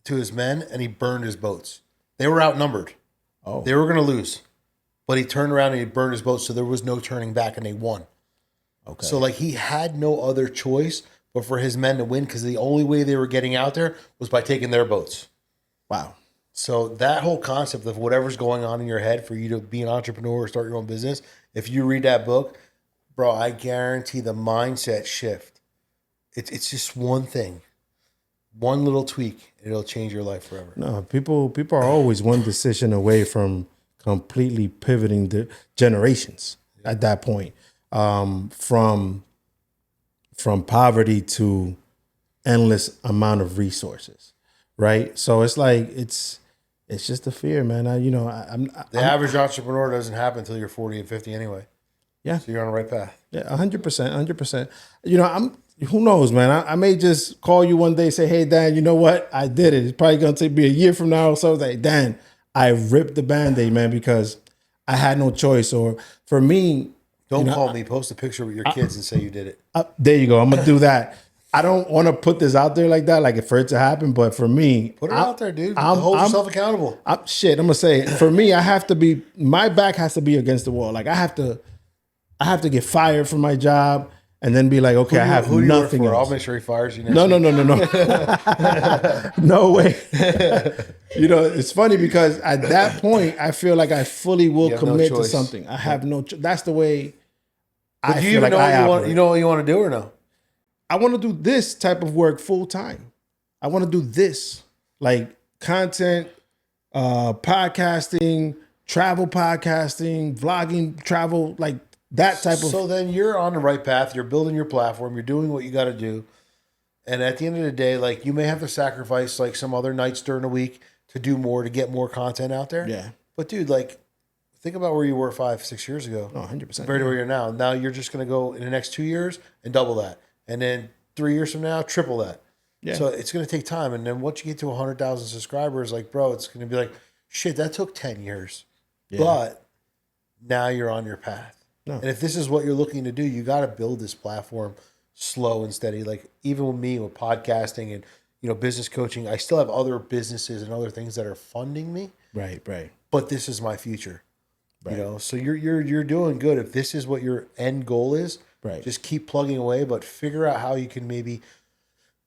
to his men and he burned his boats. They were outnumbered. Oh, They were going to lose. But he turned around and he burned his boats, so there was no turning back, and they won. okay. So, like, he had no other choice but for his men to win, because the only way they were getting out there was by taking their boats. Wow. So that whole concept of whatever's going on in your head for you to be an entrepreneur or start your own business, if you read that book, bro, I guarantee the mindset shift. It's just one thing, one little tweak, and it'll change your life forever. No, people are always one decision away from completely pivoting the generations at that point, from poverty to endless amount of resources, right? So it's like it's just a fear, man. The average entrepreneur doesn't happen until you're 40 and 50 anyway. Yeah. So you're on the right path. Yeah, 100%. Who knows, man? I may just call you one day, say, hey, Dan, you know what? I did it. It's probably going to be a year from now. So I was like, Dan, I ripped the Band-Aid, man, because I had no choice. Or for me, Don't call me. Post a picture with your kids and say you did it. there you go. I'm going to do that. I don't want to put this out there like that, like for it to happen. But for me, Put it out there, dude. Hold yourself accountable. I'm going to say it. For me, I have to be, my back has to be against the wall. Like I have to get fired from my job and then be like, okay, I have nothing else. I'll make sure he fires you next No. week. No way. It's funny because at that point, I feel like I fully will commit to something. I have no that's the way I feel like I operate. You know what you want to do or no? I want to do this type of work full time. I want to do this, like content, podcasting, travel podcasting, vlogging, travel, like that type of. So then you're on the right path. You're building your platform. You're doing what you got to do. And at the end of the day, like you may have to sacrifice like some other nights during the week to do more, to get more content out there. Yeah. But dude, like think about where you were 5-6 years ago. Oh, 100%. Compared to where you're now. Now you're just going to go in the next 2 years and double that. And then 3 years from now, triple that. Yeah. So it's going to take time. And then once you get to 100,000 subscribers, like, bro, it's going to be like, shit, that took 10 years. Yeah. But now you're on your path. No. And if this is what you're looking to do, you got to build this platform slow and steady. Like even with me with podcasting and, business coaching, I still have other businesses and other things that are funding me. Right. But this is my future. Right. So you're doing good. If this is what your end goal is, right, just keep plugging away, but figure out how you can maybe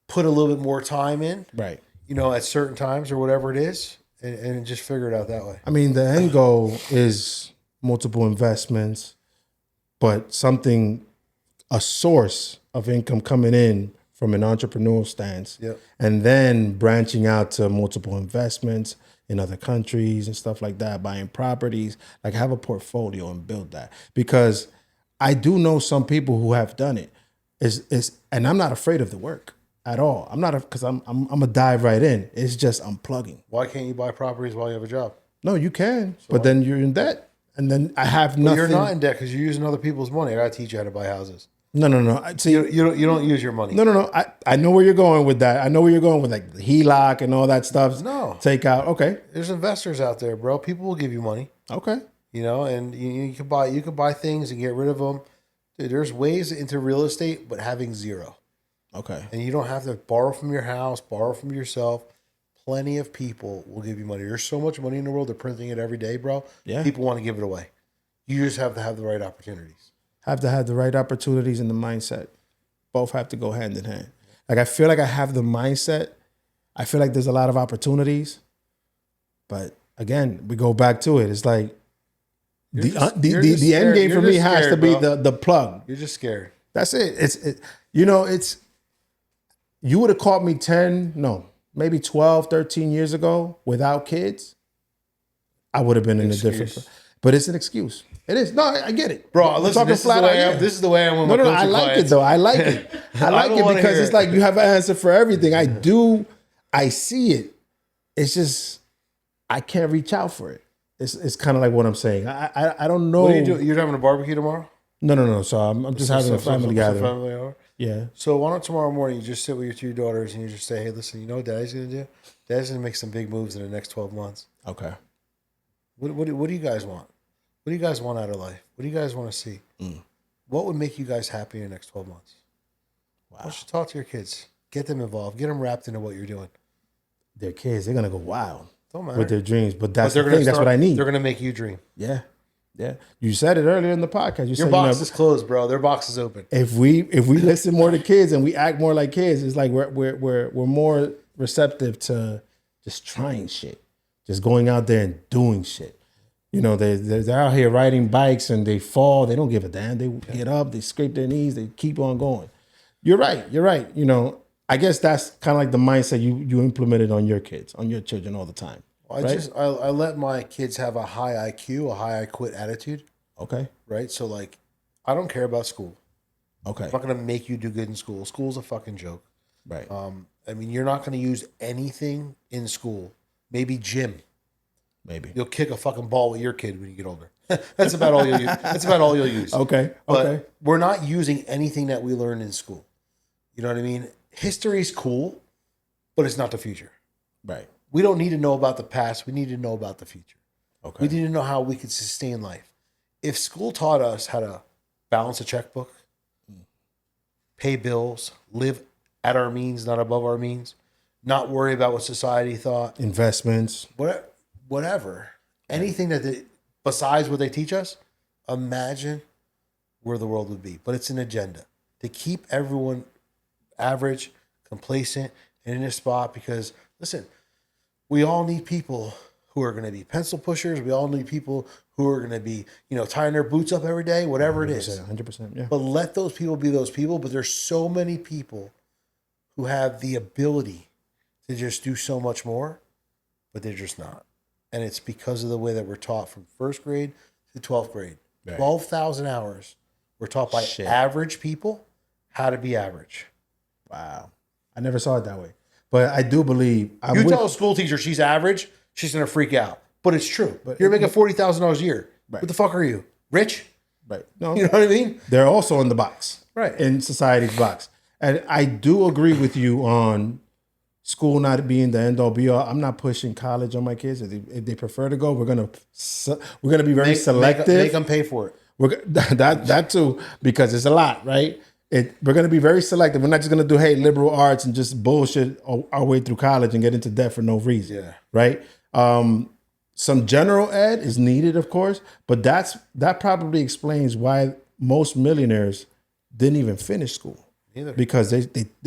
put a little bit more time in, right, at certain times or whatever it is, and just figure it out that way. I mean, the end goal is multiple investments, but a source of income coming in from an entrepreneurial stance, yep, and then branching out to multiple investments in other countries and stuff like that, buying properties, like have a portfolio and build that. Because I do know some people who have done it. And I'm not afraid of the work at all. I'm not, because I'm gonna dive right in. It's just unplugging. Why can't you buy properties while you have a job? No, you can, but then you're in debt, and then I have nothing. You're not in debt because you're using other people's money. I gotta teach you how to buy houses. No. See, you don't use your money. No. I know where you're going with that. I know where you're going with like the HELOC and all that stuff. No, take out. Okay, there's investors out there, bro. People will give you money. Okay, and you can buy things and get rid of them. Dude, there's ways into real estate, but having zero. Okay, and you don't have to borrow from your house, borrow from yourself. Plenty of people will give you money. There's so much money in the world. They're printing it every day, bro. Yeah, people want to give it away. You just have to have the right opportunities. Have to have the right opportunities and the mindset. Both have to go hand in hand. Like I feel like I have the mindset. I feel like there's a lot of opportunities, but again, we go back to it. It's like the end game for me has to be the plug. You're just scared. That's it. You would have caught me 12, 13 years ago without kids. I would have been in a different. But it's an excuse. It is. No, I get it. Bro, listen, this is the way I want my coaching I like clients. it though. I like it. I like it because it's like you have an answer for everything. I see it. It's just I can't reach out for it. It's kind of like what I'm saying. I don't know. What are you doing? You're having a barbecue tomorrow? No. So I'm just having a family gathering. Family hour? Yeah. So why don't tomorrow morning you just sit with your two daughters and you just say, hey, listen, you know what Daddy's going to do? Daddy's going to make some big moves in the next 12 months. Okay. What do you guys want? What do you guys want out of life? What do you guys want to see? What would make you guys happy in the next 12 months? Wow. Why don't you talk to your kids? Get them involved. Get them wrapped into what you're doing. Their kids, they're gonna go wild Don't matter. with their dreams. But that's But the thing. That's what I need. They're gonna make you dream. Yeah. Yeah. You said it earlier in the podcast. You Your said, box is closed, bro. Their box is open. if we listen more to kids and we act more like kids, it's like we're more receptive to just trying shit, just going out there and doing shit. You know, they're out here riding bikes and they fall. They don't give a damn. They get up, they scrape their knees, they keep on going. You're right. You know, I guess that's kind of like the mindset you implemented on your kids, on your children all the time. I let my kids have a high IQ, a high I quit attitude. Okay. Right. So like, I don't care about school. Okay. I'm not going to make you do good in school. School's a fucking joke. Right. I mean, you're not going to use anything in school. Maybe gym. Maybe you'll kick a fucking ball with your kid when you get older. That's about all you'll use. That's about all you'll use. Okay. But okay. we're not using anything that we learned in school. You know what I mean? History's cool, but it's not the future. Right. We don't need to know about the past. We need to know about the future. Okay. We need to know how we could sustain life. If school taught us how to balance a checkbook, pay bills, live at our means, not above our means, not worry about what society thought, investments, whatever, anything besides what they teach us, imagine where the world would be. But it's an agenda to keep everyone average, complacent, and in a spot because, listen, we all need people who are going to be pencil pushers. We all need people who are going to be, tying their boots up every day, whatever it is. 100%, yeah. But let those people be those people. But there's so many people who have the ability to just do so much more, but they're just not. And it's because of the way that we're taught from first grade to 12th grade. Right. 12,000 hours. We're taught by average people how to be average. Wow. I never saw it that way. But I do believe... You tell a school teacher she's average, she's going to freak out. But it's true. But you're making $40,000 a year. Right. What the fuck are you? Rich? Right. No. You know what I mean? They're also in the box. Right. In society's box. And I do agree with you on school not being the end all be all. I'm not pushing college on my kids. If they prefer to go, we're gonna be very selective. Make them pay for it. That too, because it's a lot, right? We're gonna be very selective. We're not just gonna do liberal arts and just bullshit our way through college and get into debt for no reason. Yeah. Right. Some general ed is needed, of course, but that probably explains why most millionaires didn't even finish school. Either. Because they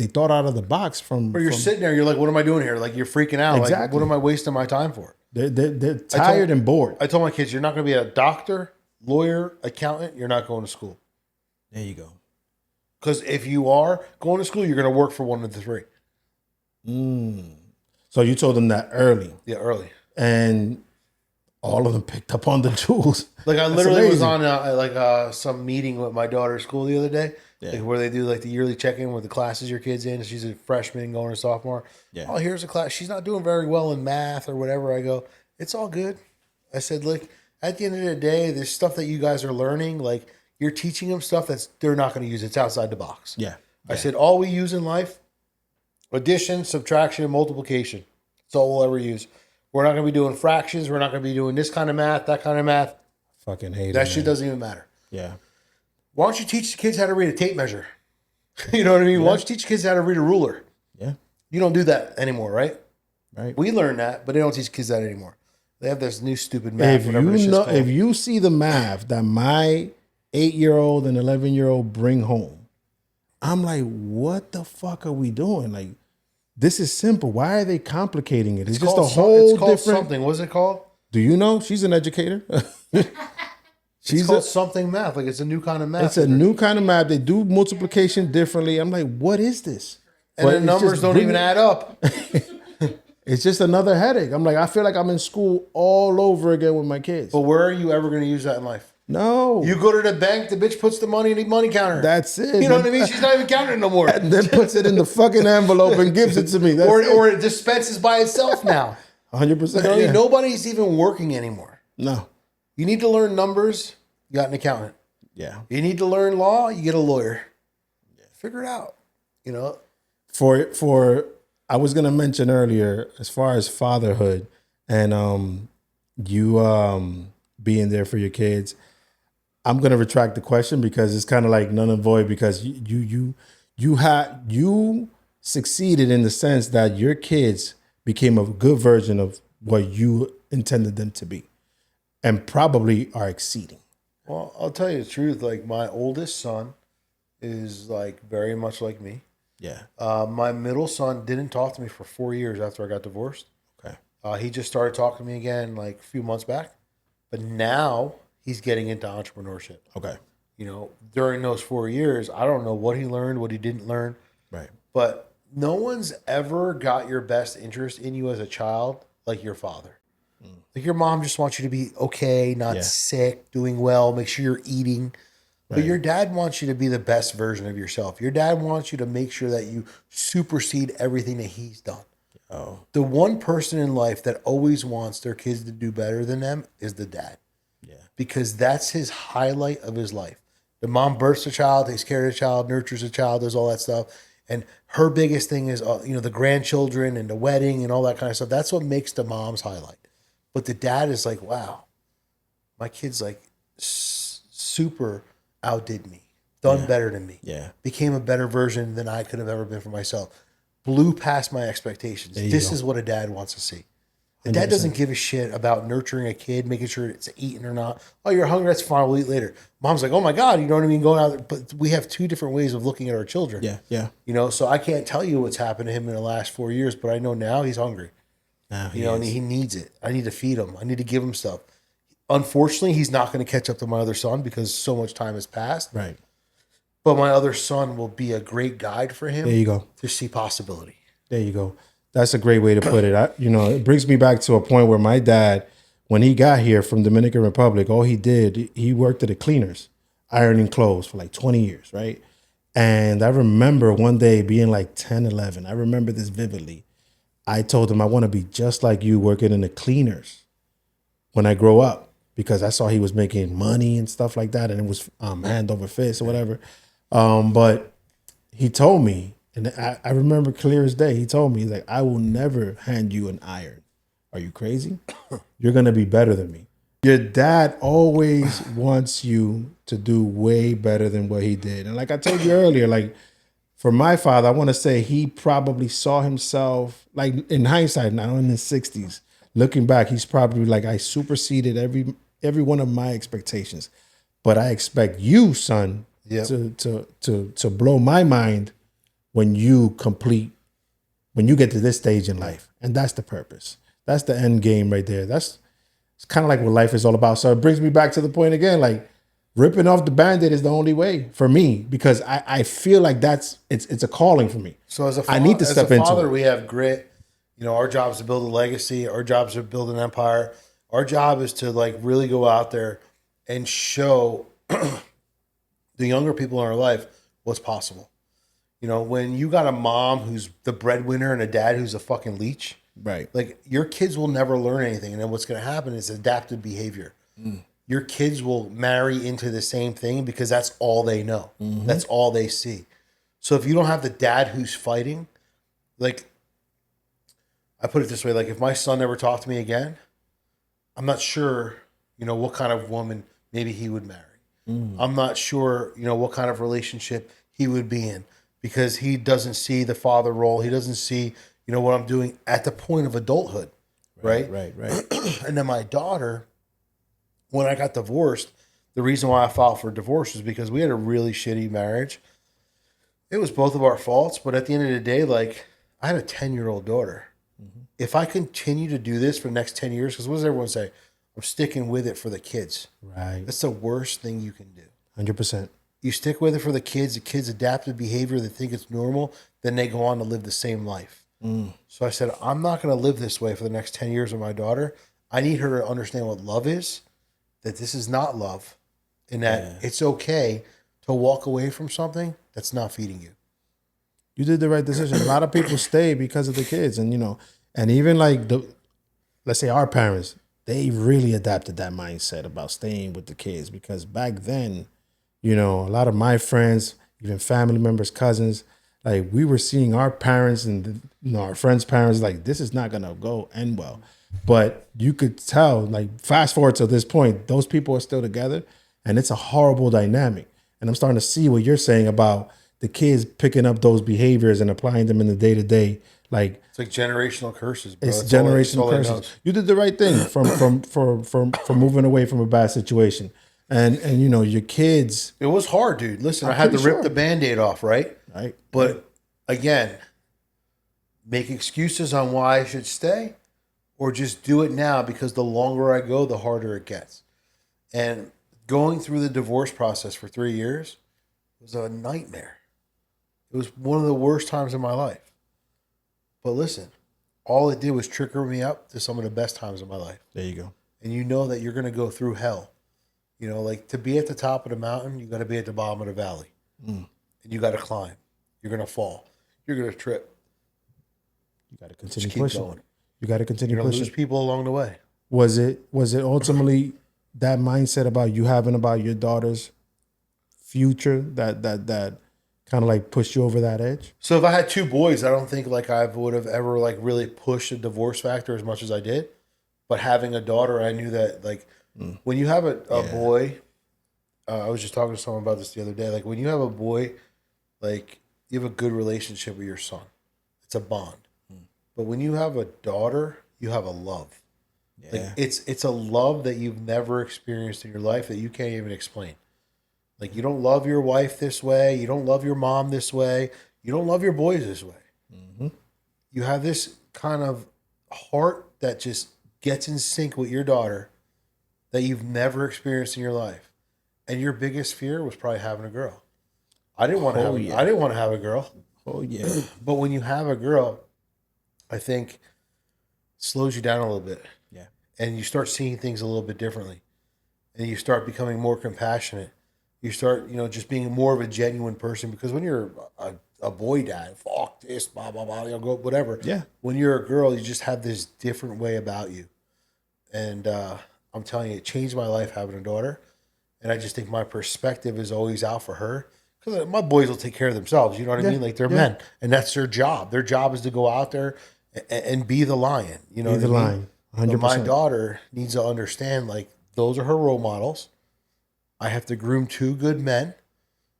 thought out of the box from. Or you're sitting there, you're like, what am I doing here? Like you're freaking out. Exactly. Like, what am I wasting my time for? They're tired and bored. I told my kids, you're not going to be a doctor, lawyer, accountant. You're not going to school. There you go. Because if you are going to school, you're going to work for one of the three. So you told them that early. Yeah, early. And all of them picked up on the jewels. Like I literally was on some meeting with my daughter's school the other day. Yeah. Like where they do the yearly check-in with the classes your kid's in. She's a freshman going to sophomore. Yeah. Oh, here's a class. She's not doing very well in math or whatever. I go, it's all good. I said, look, at the end of the day, there's stuff that you guys are learning. Like you're teaching them stuff they're not going to use. It's outside the box. Yeah. I said, all we use in life, addition, subtraction, and multiplication. That's all we'll ever use. We're not going to be doing fractions. We're not going to be doing this kind of math, that kind of math. Fucking hate it. That shit doesn't even matter. Yeah. Why don't you teach the kids how to read a tape measure? You know what I mean? Yeah. Why don't you teach kids how to read a ruler? Yeah. You don't do that anymore, right? Right. We learn that, but they don't teach kids that anymore. They have this new stupid math. If you see the math that my 8-year-old and 11-year-old bring home, I'm like, what the fuck are we doing? Like, this is simple. Why are they complicating it? It's just a whole different something. What's it called? Do you know? She's an educator. It's called something math. Like it's a new kind of math. It's a new kind of math. They do multiplication differently. I'm like, what is this? And the numbers don't even add up. It's just another headache. I'm like, I feel like I'm in school all over again with my kids. But where are you ever going to use that in life? No. You go to the bank, the bitch puts the money in the money counter. That's it. You know what I mean? She's not even counting no more. And then puts it in the fucking envelope and gives it to me. Or it dispenses by itself now. 100%. Nobody's even working anymore. No. You need to learn numbers, you got an accountant. Yeah. You need to learn law, you get a lawyer. Yeah. Figure it out. For I was gonna mention earlier, as far as fatherhood and you being there for your kids, I'm gonna retract the question because it's kind of like null and void because you succeeded in the sense that your kids became a good version of what you intended them to be, and probably are exceeding. Well, I'll tell you the truth. Like my oldest son is like very much like me. Yeah. My middle son didn't talk to me for 4 years after I got divorced. Okay. He just started talking to me again like a few months back, but now he's getting into entrepreneurship. Okay. You know, during those 4 years, I don't know what he learned, what he didn't learn, Right. but no one's ever got your best interest in you as a child like your father. Like your mom just wants you to be okay, not Yeah. sick, doing well, make sure you're eating. But Right. your dad wants you to be the best version of yourself. Your dad wants you to make sure that you supersede everything that he's done. Oh. The one person in life that always wants their kids to do better than them is the dad, Yeah. because that's his highlight of his life. The mom births a child, takes care of the child, nurtures a child, does all that stuff. And her biggest thing is, the grandchildren and the wedding and all that kind of stuff. That's what makes the mom's highlight. But the dad is like, wow, my kid's like super outdid me, done better than me, Yeah. became a better version than I could have ever been for myself, blew past my expectations. This is what a dad wants to see. The dad 100%. doesn't give a shit about nurturing a kid, making sure it's eaten or not. Oh, you're hungry? That's fine. We'll eat later. Mom's like, oh my God, you know what I mean? Going out there. But we have two different ways of looking at our children. Yeah. Yeah. So I can't tell you what's happened to him in the last 4 years, but I know now he's hungry. Now And he needs it. I need to feed him. I need to give him stuff. Unfortunately, he's not going to catch up to my other son because so much time has passed. Right. But my other son will be a great guide for him There you go. to see possibility. There you go. That's a great way to put it. It brings me back to a point where my dad, when he got here from Dominican Republic, all he did, he worked at a cleaners, ironing clothes for like 20 years, right? And I remember one day being like 10, 11. I remember this vividly. I told him, I want to be just like you working in the cleaners when I grow up, because I saw he was making money and stuff like that. And it was hand over fist or whatever. But he told me, and I remember clear as day, he told me, he's like, I will never hand you an iron. Are you crazy? You're going to be better than me. Your dad always wants you to do way better than what he did. And like I told you earlier, like for my father, I want to say he probably saw himself, like in hindsight, now in his 60s, looking back, he's probably like, I superseded every one of my expectations. But I expect you, son, to blow my mind when you get to this stage in life. And that's the purpose. That's the end game right there. It's kind of like what life is all about. So it brings me back to the point again, like ripping off the Band-Aid is the only way for me, because I feel like it's a calling for me. So as a I need to step into father, it. we have grit. Our job is to build a legacy. Our job is to build an empire. Our job is to like really go out there and show the younger people in our life what's possible. When you got a mom who's the breadwinner and a dad who's a fucking leech, Right. like your kids will never learn anything. And then what's going to happen is adaptive behavior. Your kids will marry into the same thing because that's all they know. Mm-hmm. That's all they see. So if you don't have the dad who's fighting, like I put it this way, like if my son never talked to me again, I'm not sure, what kind of woman maybe he would marry. I'm not sure, what kind of relationship he would be in, because he doesn't see the father role. He doesn't see, what I'm doing at the point of adulthood. Right. And then my daughter, when I got divorced, the reason why I filed for divorce was because we had a really shitty marriage. It was both of our faults, but at the end of the day, like I had a 10-year-old daughter. If I continue to do this for the next 10 years, because what does everyone say? I'm sticking with it for the kids. Right. That's the worst thing you can do. 100%. You stick with it for the kids adaptive behavior, they think it's normal, then they go on to live the same life. So I said, I'm not going to live this way for the next 10 years with my daughter. I need her to understand what love is, that this is not love, and that it's okay to walk away from something that's not feeding you. You did the right decision. A lot of people stay because of the kids, and and even like let's say our parents, they really adapted that mindset about staying with the kids, because back then, a lot of my friends, even family members, cousins, like we were seeing our parents and our friends' parents, like this is not gonna end well. But you could tell, like fast forward to this point, those people are still together, and it's a horrible dynamic. And I'm starting to see what you're saying about the kids picking up those behaviors and applying them in the day to day. Like It's like generational curses, bro. it's That's all generational it curses. knows. You did the right thing from moving away from a bad situation, and you know your kids. It was hard, dude. Listen, I I'm had to pretty rip sure. the Band-Aid off, right? Right. But again, make excuses on why I should stay, or just do it now because the longer I go, the harder it gets. And going through the divorce process for 3 years was a nightmare. It was one of the worst times in my life. But listen, all it did was trigger me up to some of the best times of my life. There you go. And you know that you're going to go through hell. You know, like to be at the top of the mountain, you got to be at the bottom of the valley. And you got to climb. You're going to fall. You're going to trip. You got to continue Just keep pushing. going. You got to continue You're going to pushing. lose people along the way. Was it ultimately that mindset about you having about your daughter's future that kind of like pushed you over that edge? So if I had 2 boys, I don't think like I would have ever like really pushed the divorce factor as much as I did. But having a daughter, I knew that like when you have a boy, I was just talking to someone about this the other day. Like when you have a boy, like you have a good relationship with your son. It's a bond. But when you have a daughter, you have a love. Yeah. Like it's a love that you've never experienced in your life that you can't even explain. Like you don't love your wife this way. You don't love your mom this way. You don't love your boys this way. You have this kind of heart that just gets in sync with your daughter that you've never experienced in your life. And your biggest fear was probably having a girl. I didn't want to I didn't want to have a girl. Oh yeah. But when you have a girl, I think slows you down a little bit. Yeah. And you start seeing things a little bit differently. And you start becoming more compassionate. You start, you know, just being more of a genuine person. Because when you're a boy dad, fuck this, blah, blah, blah, you know, go whatever. Yeah. When you're a girl, you just have this different way about you. And I'm telling you, it changed my life having a daughter. And I just think my perspective is always out for her. Because my boys will take care of themselves. You know what I mean? Like they're men. And that's their job. Their job is to go out there and be the lion. You know Be the what I mean? lion. 100%. But my daughter needs to understand, like, those are her role models. I have to groom 2 good men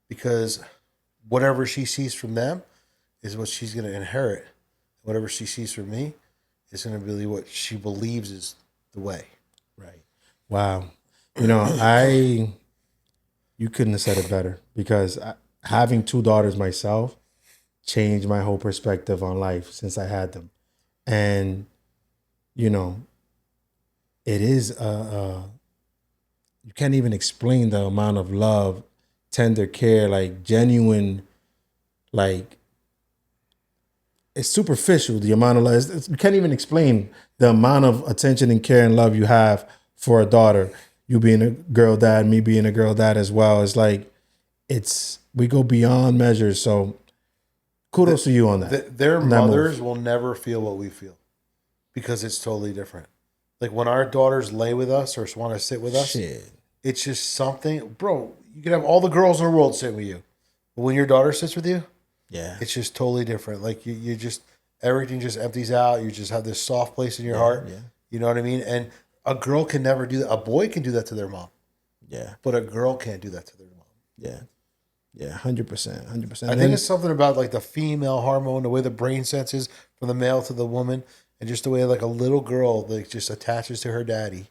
because whatever she sees from them is what she's going to inherit. Whatever she sees from me is going to be what she believes is the way. Right. Wow. You know, you couldn't have said it better because having 2 daughters myself changed my whole perspective on life since I had them. And, you know, it is, you can't even explain the amount of love, tender care, like genuine, like it's superficial, the amount of love. You can't even explain the amount of attention and care and love you have for a daughter. You being a girl dad, me being a girl dad as well. It's like, we go beyond measures. So kudos to you on that. Their mothers will never feel what we feel because it's totally different. Like when our daughters lay with us or want to sit with us, it's just something, bro. You can have all the girls in the world sit with you, but when your daughter sits with you, it's just totally different. Like you just, everything just empties out. You just have this soft place in your heart. Yeah. You know what I mean? And a girl can never do that. A boy can do that to their mom. Yeah. But a girl can't do that to their mom. Yeah. Yeah, 100%, 100%. I think it's something about like the female hormone, the way the brain senses from the male to the woman, and just the way like a little girl like just attaches to her daddy.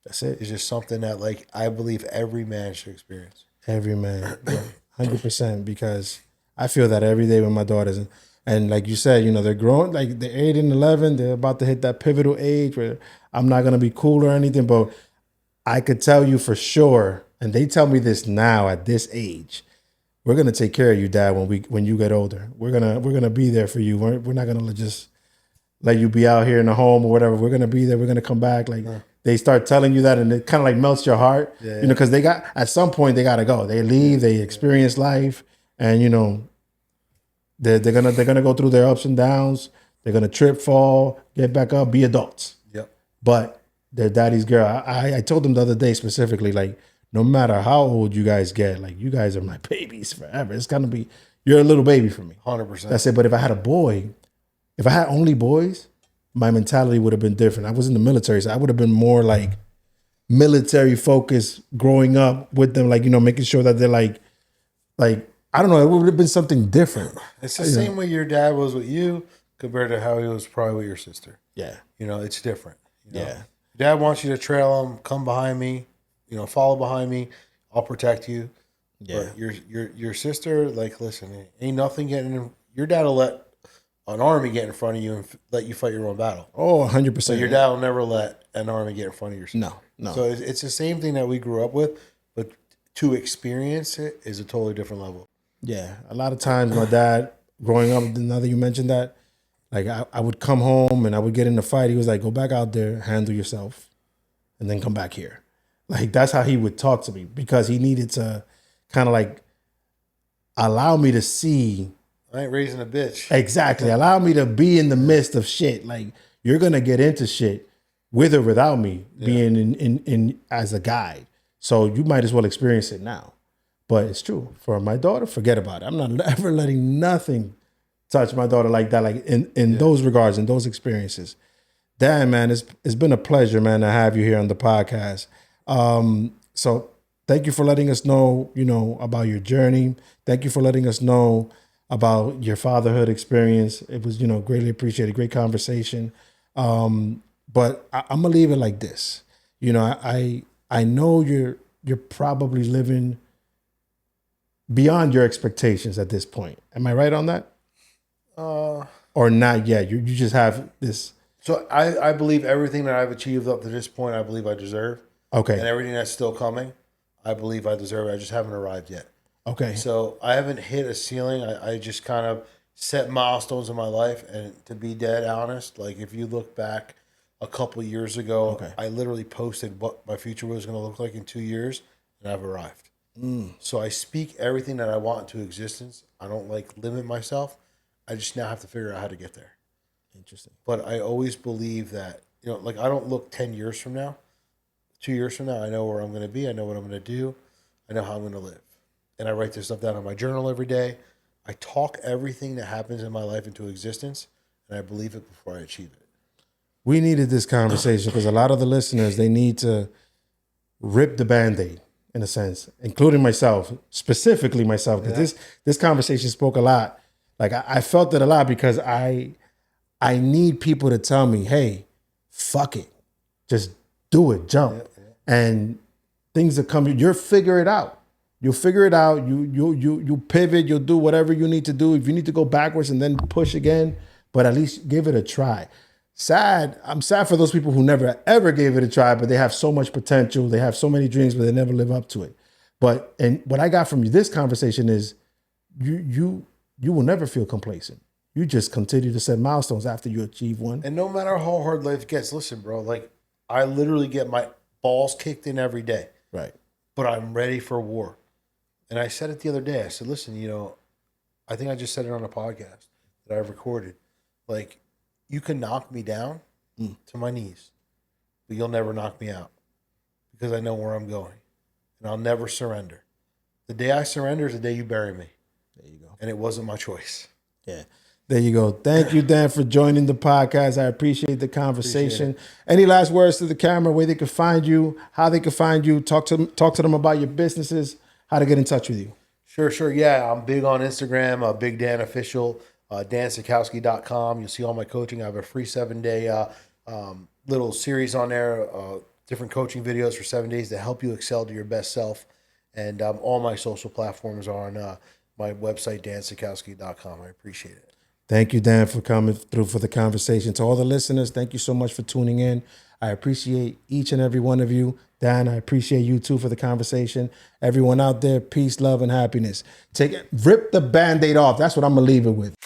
That's it. It's just something that like I believe every man should experience. Every man, 100%. Because I feel that every day with my daughters, and like you said, you know, they're growing, like they're 8 and 11. They're about to hit that pivotal age where I'm not gonna be cool or anything, but I could tell you for sure, and they tell me this now at this age. We're gonna take care of you, Dad, when you get older. We're gonna be there for you. We're not gonna just let you be out here in the home or whatever. We're gonna be there. We're gonna come back. Like they start telling you that, and it kind of like melts your heart. Yeah. You know, because they at some point they gotta go. They leave. They experience life, and you know, they're gonna go through their ups and downs. They're gonna trip, fall, get back up, be adults. Yep. But they're daddy's girl. I told them the other day specifically, like, no matter how old you guys get, like, you guys are my babies forever. It's gonna be, you're a little baby for me. 100%. That's it. But if I had a boy, if I had only boys, my mentality would have been different. I was in the military, so I would have been more like military focused growing up with them, like, you know, making sure that they're like I don't know, it would have been something different. It's the same way your dad was with you compared to how he was probably with your sister. Yeah. You know, it's different. You know? Yeah. Dad wants you to trail him, come behind me, you know, follow behind me. I'll protect you. Yeah. But your sister, like, listen, ain't nothing getting in. Your dad will let an army get in front of you and let you fight your own battle. Oh, 100%. So your dad will never let an army get in front of your sister. No. So it's the same thing that we grew up with, but to experience it is a totally different level. Yeah. A lot of times my dad, growing up, now that you mentioned that, like I would come home and I would get in a fight. He was like, go back out there, handle yourself, and then come back here. Like, that's how he would talk to me, because he needed to kind of like allow me to see. I ain't raising a bitch. Exactly. Allow me to be in the midst of shit. Like, you're going to get into shit with or without me being in as a guide. So you might as well experience it now. But it's true. For my daughter, forget about it. I'm not ever letting nothing touch my daughter like that, like in those regards, in those experiences. Dan, man, it's been a pleasure, man, to have you here on the podcast. So thank you for letting us know, about your journey. Thank you for letting us know about your fatherhood experience. It was, greatly appreciated. Great conversation. But I'm gonna leave it like this. I know you're probably living beyond your expectations at this point. Am I right on that? Or not yet? You just have this. So I believe everything that I've achieved up to this point, I believe I deserve. Okay. And everything that's still coming, I believe I deserve it. I just haven't arrived yet. Okay. So I haven't hit a ceiling. I just kind of set milestones in my life. And to be dead honest, like if you look back a couple of years ago, I literally posted what my future was going to look like in 2 years, and I've arrived. So I speak everything that I want into existence. I don't limit myself. I just now have to figure out how to get there. Interesting. But I always believe that, I don't look 10 years from now, 2 years from now. I know where I'm going to be. I know what I'm going to do. I know how I'm going to live. And I write this stuff down on my journal every day. I talk everything that happens in my life into existence, and I believe it before I achieve it. We needed this conversation because a lot of the listeners, they need to rip the Band-Aid, in a sense, including myself, specifically myself, because this conversation spoke a lot. Like I felt it a lot because I need people to tell me, hey, fuck it. Just do it, jump. And things that come, you'll figure it out. You'll figure it out. You pivot, you'll do whatever you need to do. If you need to go backwards and then push again, but at least give it a try. I'm sad for those people who never ever gave it a try, but they have so much potential. They have so many dreams, but they never live up to it. And what I got from this conversation is you will never feel complacent. You just continue to set milestones after you achieve one. And no matter how hard life gets, listen, bro, I literally get my balls kicked in every day. Right. But I'm ready for war. And I said it the other day. I said, listen, I think I just said it on a podcast that I've recorded. You can knock me down to my knees, but you'll never knock me out because I know where I'm going. And I'll never surrender. The day I surrender is the day you bury me. There you go. And it wasn't my choice. Yeah. There you go. Thank you, Dan, for joining the podcast. I appreciate the conversation. Any last words to the camera, where they can find you, how they can find you, talk to them about your businesses, how to get in touch with you. Sure. Yeah, I'm big on Instagram, Big Dan Official, dansachkowsky.com. You'll see all my coaching. I have a free 7-day little series on there, different coaching videos for 7 days to help you excel to your best self. And all my social platforms are on my website, dansachkowsky.com. I appreciate it. Thank you, Dan, for coming through for the conversation. To all the listeners, thank you so much for tuning in. I appreciate each and every one of you. Dan, I appreciate you too for the conversation. Everyone out there, peace, love, and happiness. Rip the Band-Aid off. That's what I'm going to leave it with.